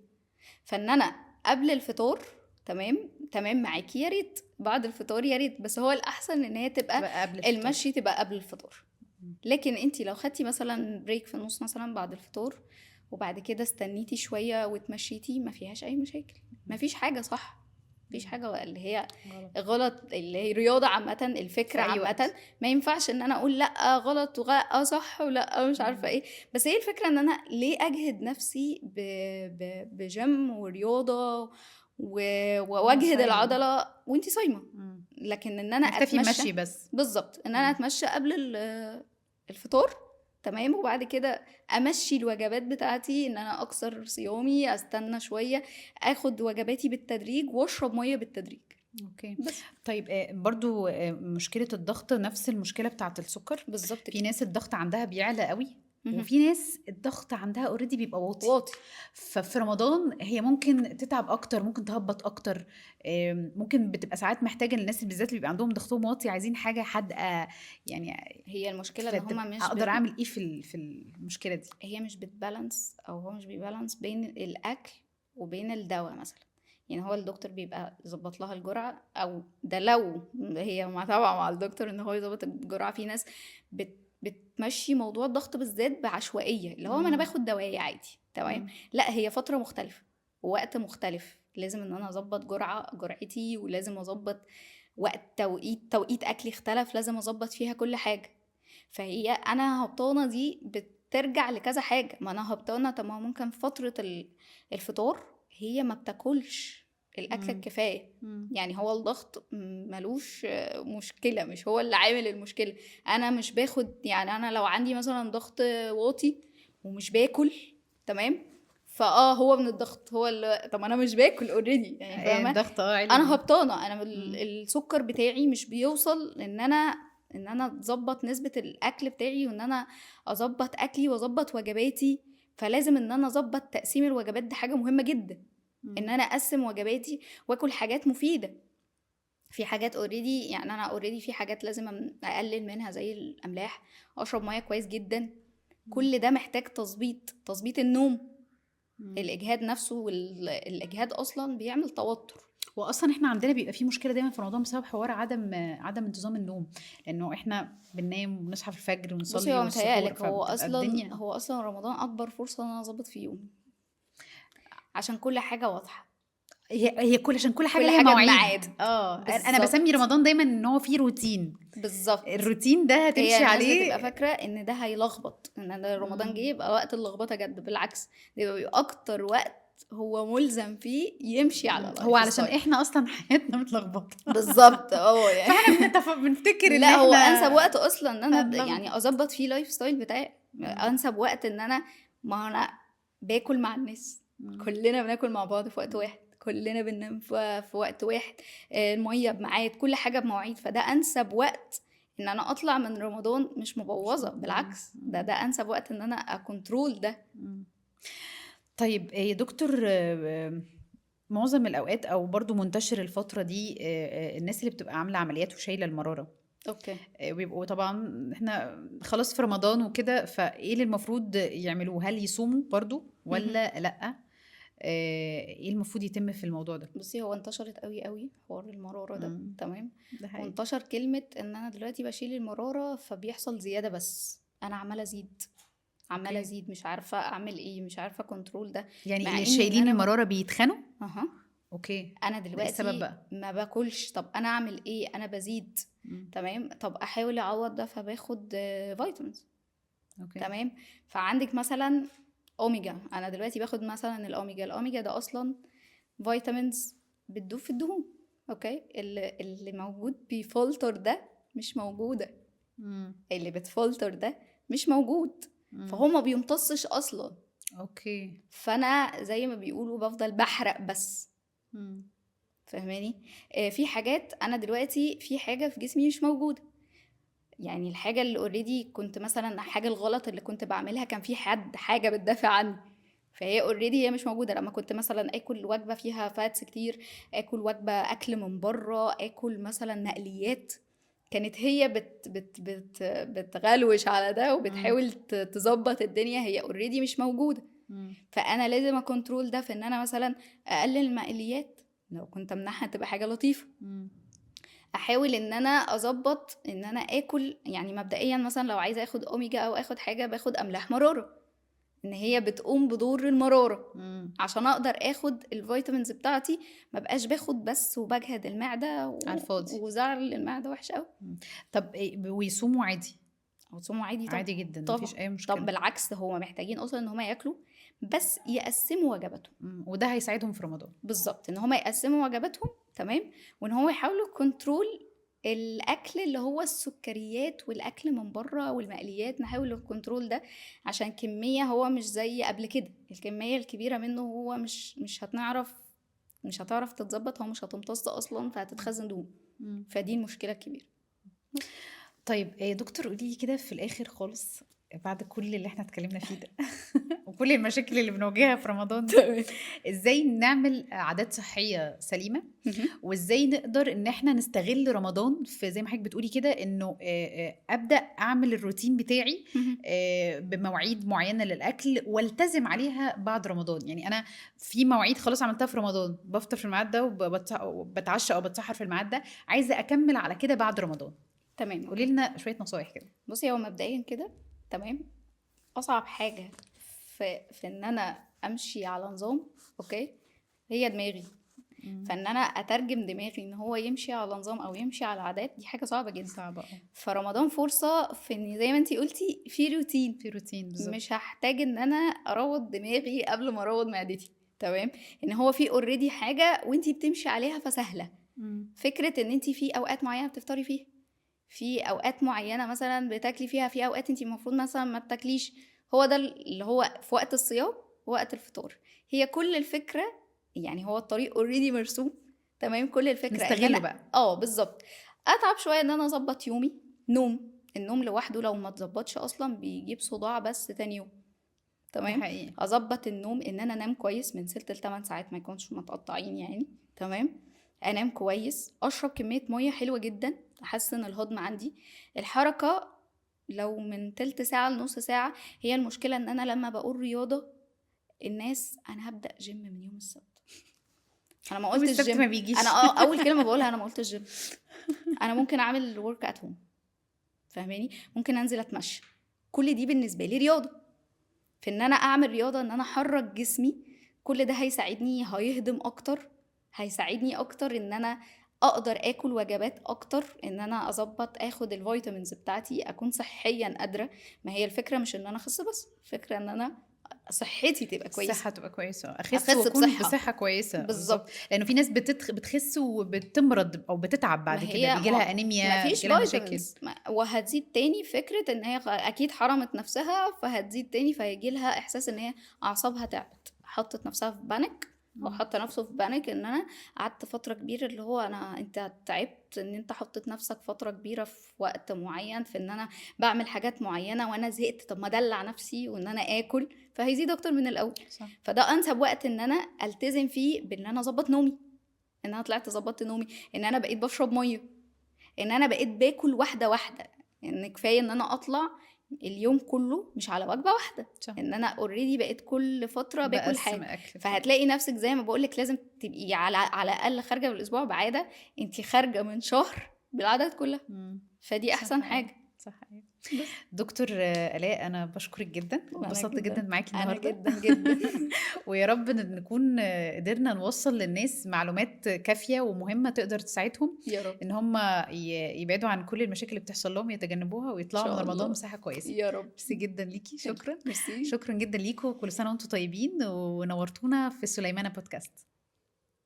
فان انا قبل الفطار تمام تمام معاكي، يا ريت بعد الفطار يا ريت، بس هو الاحسن ان هي تبقى تبقى قبل الفطار. المشي تبقى قبل الفطار. لكن انتي لو خدتي مثلا بريك في النص مثلا بعد الفطار، وبعد كده استنيتي شوية وتمشيتي، ما فيهاش اي مشاكل، ما فيش حاجة صح، مفيش حاجة اللي هي غلط غلط. اللي هي رياضة عامة، في الفكرة اي عامة، وقت. ما ينفعش ان انا اقول لا غلط ولا صح ولا مش عارفة ايه. بس هي الفكرة ان انا ليه اجهد نفسي بجيم ورياضة واجهد صايمه. العضلة وانتي صايمة؟ لكن ان انا نكتفي اتمشى، مشي بس. بالظبط، ان انا اتمشى قبل الفطار، تمام، وبعد كده امشي الوجبات بتاعتي، ان انا اكسر صيامي، استنى شويه، اخد وجباتي بالتدريج واشرب ميه بالتدريج. اوكي. بس طيب برضو مشكلة الضغط نفس المشكلة بتاعة السكر. بالظبط في كده. ناس الضغط عندها بيعلى قوي، مهم. وفي ناس الضغط عندها اوريدي بيبقى واطي. واطي. ففي رمضان هي ممكن تتعب اكتر، ممكن تهبط اكتر. ممكن بتبقى ساعات محتاجة الناس اللي بالذات اللي بيبقى عندهم ضغطهم واطي عايزين حاجة حادقة يعني. هي المشكله ان هما فتبقى مش اقدر اعمل ايه في المشكلة دي؟ هي مش بتبالانس، او هو مش بيبالانس بين الاكل وبين الدواء مثلا. يعني هو الدكتور بيبقى يظبط لها الجرعه، او ده لو هي متابعه مع الدكتور ان هو يظبط الجرعه. في ناس بتمشي موضوع الضغط بالذات بعشوائيه، اللي هو ما انا باخد دواية عادي تمام. لا، هي فتره مختلفه ووقت مختلف، لازم ان انا اظبط جرعتي، ولازم اظبط وقت، توقيت اكلي اختلف، لازم اظبط فيها كل حاجه. فهي انا هبطانه دي بترجع لكذا حاجه. ما انا هبطانه، طب ما هو ممكن في فتره الفطار هي ما بتاكلش الاكل الكفايه. يعني هو الضغط ملوش مشكله، مش هو اللي عامل المشكله. انا مش باخد، يعني انا لو عندي مثلا ضغط واطي ومش باكل، تمام، هو من الضغط، هو اللي طب انا مش باكل اوريدي، يعني فاهمه؟ الضغط عالي انا هبطانه، انا مم. السكر بتاعي مش بيوصل ان انا اظبط نسبه الاكل بتاعي، وان انا اظبط اكلي واظبط وجباتي. فلازم ان انا اظبط تقسيم الوجبات، دي حاجه مهمه جدا، ان انا اقسم وجباتي واكل حاجات مفيده. في حاجات اوريدي، يعني انا اوريدي في حاجات لازم اقلل منها زي الاملاح، اشرب ميه كويس جدا. كل ده محتاج تظبيط النوم. الاجهاد نفسه، والاجهاد اصلا بيعمل توتر. واصلا احنا عندنا بيبقى في مشكله دايما في رمضان بسبب حوار عدم انتظام النوم، لانه احنا بننام ونصحى في الفجر بصي، ونصلي هو والسحور، متهيألك هو فبتبقى اصلا الدنيا. هو اصلا رمضان اكبر فرصه ان انا اظبط في يومي، عشان كل حاجه واضحه، هي عشان كل حاجه كل ليها حاجه مواعيد. بميعاد. انا بسمي بالظبط. رمضان دايما ان هو فيه روتين. بالظبط. الروتين ده هي هتمشي الناس عليه. بتبقى فاكره ان ده هيلخبط، ان ده رمضان جه يبقى وقت اللخبطه جد. بالعكس، ده بيبقى اكتر وقت هو ملزم فيه يمشي على هو لايف علشان ستايل. احنا اصلا حياتنا متلخبطه. بالظبط يعني. فاحنا بنفتكر ان لا، هو احنا انسب وقت اصلا ان انا يعني هنلخبط. اظبط فيه لايف ستايل بتاعي. انسب وقت ان انا، ما انا باكل مع الناس، كلنا بناكل مع بعض في وقت واحد، كلنا بننام في وقت واحد، الميه بميعاد، كل حاجه بمواعيد. فده انسب وقت ان انا اطلع من رمضان مش مبوظه، بالعكس، ده انسب وقت ان انا اكنترول ده. طيب يا دكتور، معظم الأوقات أو برضو منتشر الفترة دي الناس اللي بتبقى عاملة عمليات وشايلة المرارة، اوكي. بيبقوا طبعا احنا خلاص في رمضان وكده، فايه اللي المفروض يعملوه؟ هل يصوموا برضو مهم. ولا لأ؟ ايه المفروض يتم في الموضوع ده؟ بصي، هو انتشرت قوي قوي حوار المرارة ده، مم. تمام. ده حقيقي. وانتشر كلمة ان انا دلوقتي بشيل المرارة فبيحصل زيادة، بس انا عمالة ازيد، عمالة اوكي. ازيد، مش عارفة اعمل ايه، مش عارفة كنترول ده. يعني مع اللي اني ان شايلين انا المرارة بيتخنوا؟ اها. اوكي. انا ده ايه السبب دلوقتي بقى؟ ما باكلش، طب انا اعمل ايه؟ انا بزيد، مم. تمام، طب احاول اعوض ده فباخد فيتامينز، اوكي. تمام. فعندك مثلا اوميجا، انا دلوقتي باخد مثلا الاوميجا ده اصلا فيتامينز بتدوب في الدهون، اوكي، اللي موجود بيفلتر ده مش موجودة، مم. اللي بتفلتر ده مش موجود، مم. فهو ما بيمتصش اصلا. اوكي. فانا زي ما بيقولوا بفضل بحرق بس. مم. فاهماني؟ في حاجات انا دلوقتي في حاجة في جسمي مش موجودة، يعني الحاجة اللي اوريدي كنت مثلا حاجة الغلط اللي كنت بعملها كان في حاجة بتدافع عني، فهي اوريدي هي مش موجودة. لما كنت مثلا اكل وجبة فيها فاتس كتير، اكل وجبة اكل من بره، اكل مثلا مقليات، كانت هي بتغلوش على ده مم. وبتحاول تظبط الدنيا، هي اوريدي مش موجودة. مم. فانا لازم اكنترول ده في ان انا مثلا اقلل المقليات، لو كنت امنعها تبقى حاجة لطيفة. مم. احاول ان انا اظبط ان انا اكل، يعني مبدئيا مثلا لو عايزه اخد اوميجا او اخد حاجه باخد املاح مراره، ان هي بتقوم بدور المراره مم. عشان اقدر اخد الفيتامينز بتاعتي، ما بقاش باخد بس وبجهد المعده على الفاضي. وزعل المعده وحش قوي. مم. طب ويصوموا عادي؟ او تصوموا عادي طبعا. عادي جدا، طبعا مفيش اي طب مشكله. بالعكس، هو محتاجين اصلا ان هم ياكلوا، بس يقسموا وجباتهم. وده هيساعدهم في رمضان. بالظبط، ان هم يقسموا وجباتهم، تمام، وان هو يحاولوا كنترول الاكل اللي هو السكريات والاكل من بره والمقليات، نحاول الكنترول ده عشان كمية هو مش زي قبل كده، الكمية الكبيرة منه هو مش هتعرف تتظبط، هو مش هتمتص اصلا فهتتخزن دهون، مم. فدي المشكلة الكبيرة. طيب دكتور، قولي لي كده في الاخر خالص، بعد كل اللي احنا اتكلمنا فيه ده وكل المشاكل اللي بنواجهها في رمضان ده، تمام. ازاي نعمل عادات صحية سليمة، وازاي نقدر ان احنا نستغل رمضان في زي ما حضرتك بتقولي كده، انه ابدا اعمل الروتين بتاعي بمواعيد معينة للاكل والتزم عليها بعد رمضان. يعني انا في مواعيد خلاص عملتها في رمضان، بفطر في الميعاد ده وبتعشى او بتسحر في الميعاد ده، عايزة اكمل على كده بعد رمضان. تمام. قولي لنا شوية نصايح كده. بصي، هو مبدئيا كده تمام، اصعب حاجة في ان انا امشي على نظام، اوكي، هي دماغي. فان انا اترجم دماغي ان هو يمشي على نظام او يمشي على عادات، دي حاجه صعبه جدا. صعبة. فرمضان فرصه في ان زي ما انتي قلتي في روتين، في روتين بالظبط. مش هحتاج ان انا اروض دماغي قبل ما اروض معدتي، تمام، ان هو في اوريدي حاجه وانتي بتمشي عليها فسهله. فكره ان انتي في اوقات معينه بتفطري فيها، في اوقات معينه مثلا بتاكلي فيها، في اوقات انتي المفروض مثلا ما بتاكليش، هو ده اللي هو في وقت الصيام ووقت الفطار. هي كل الفكره، يعني هو الطريق اوريدي مرسوم، تمام، كل الفكره ان نستغله انا بقى. بالظبط اتعب شويه ان انا اظبط يومي. النوم لوحده لو ما اتظبطش اصلا بيجيب صداع بس تاني يوم، ده تمام. حقيقي. اظبط النوم ان انا انام كويس من 6 ل 8 ساعات، ما يكونش متقطعين يعني، تمام. انام كويس، اشرب كميه ميه حلوه جدا احسن الهضم عندي. الحركه لو من تلت ساعه لنص ساعه. هي المشكله ان انا لما بقول رياضه، الناس انا هبدا جيم من يوم السبت، انا ما يوم قلتش السبت جيم. ما بيجيش. انا اول كلمه بقولها انا ما قلتش جيم، انا ممكن اعمل ورك ات هوم، فاهماني، ممكن انزل اتمشى، كل دي بالنسبه لي رياضه. في ان انا اعمل رياضه، ان انا احرك جسمي، كل ده هيساعدني، هيهضم اكتر، هيساعدني اكتر ان انا اقدر اكل وجبات اكتر، ان انا اظبط اخد الفيتامينز بتاعتي، اكون صحيا قادره. ما هي الفكره مش ان انا اخس بس، الفكره ان انا صحتي تبقى كويسه، الصحة تبقى كويسة، أخس اخس وأكون بصحه. بصحة كويسة بالظبط. بالظبط. لأنه في ناس بتخس وبتمرض أو بتتعب بعد ما كده، هي بيجيلها ما أنيميا، فيش بيجيلها مشاكل. فيتامينز، وهتزيد تاني فكرة ان هي اكيد حرمت نفسها، فهتزيد تاني فيجي لها احساس ان هي اعصابها تعبت، حطت نفسها في بانيك، او حط نفسه في بانيك. ان انا قعدت فترة كبيرة اللي هو انت تعبت، ان انت حطيت نفسك فترة كبيرة في وقت معين في ان انا بعمل حاجات معينة وانا زهقت، طب ما ادلع نفسي وان انا اكل، فهيزيد اكتر من الاول. صح. فده انسب وقت ان انا التزم فيه بان انا اظبط نومي، ان انا طلعت ظبطت نومي، ان انا بقيت بشرب ميه، ان انا بقيت باكل واحده واحده، ان كفايه ان انا اطلع اليوم كله مش على وجبه واحده، صح. ان انا اوريدي بقيت كل فتره باكل بقسم حاجه. أكل. فهتلاقي نفسك زي ما بقولك لازم تبقي على الاقل خارجه بالاسبوع بعاده، انتي خارجه من شهر بالعادات كلها، فدي احسن حاجه. صح. بس دكتور آلاء، أنا بشكرك جدا واتبسطت جدا معاكي انا النهاردة. جدا جدا. ويا رب نكون قدرنا نوصل للناس معلومات كافية ومهمة تقدر تساعدهم يا رب ان هم يبعدوا عن كل المشاكل اللي بتحصل لهم، يتجنبوها ان ويطلعوا من شاء رمضان الله. بصحة كويسة. يا رب. ميرسي جدا ليكي، شكرا. ميرسي. شكرا جدا ليكم، كل سنة وانتم طيبين، ونورتونا في سليمانة بودكاست.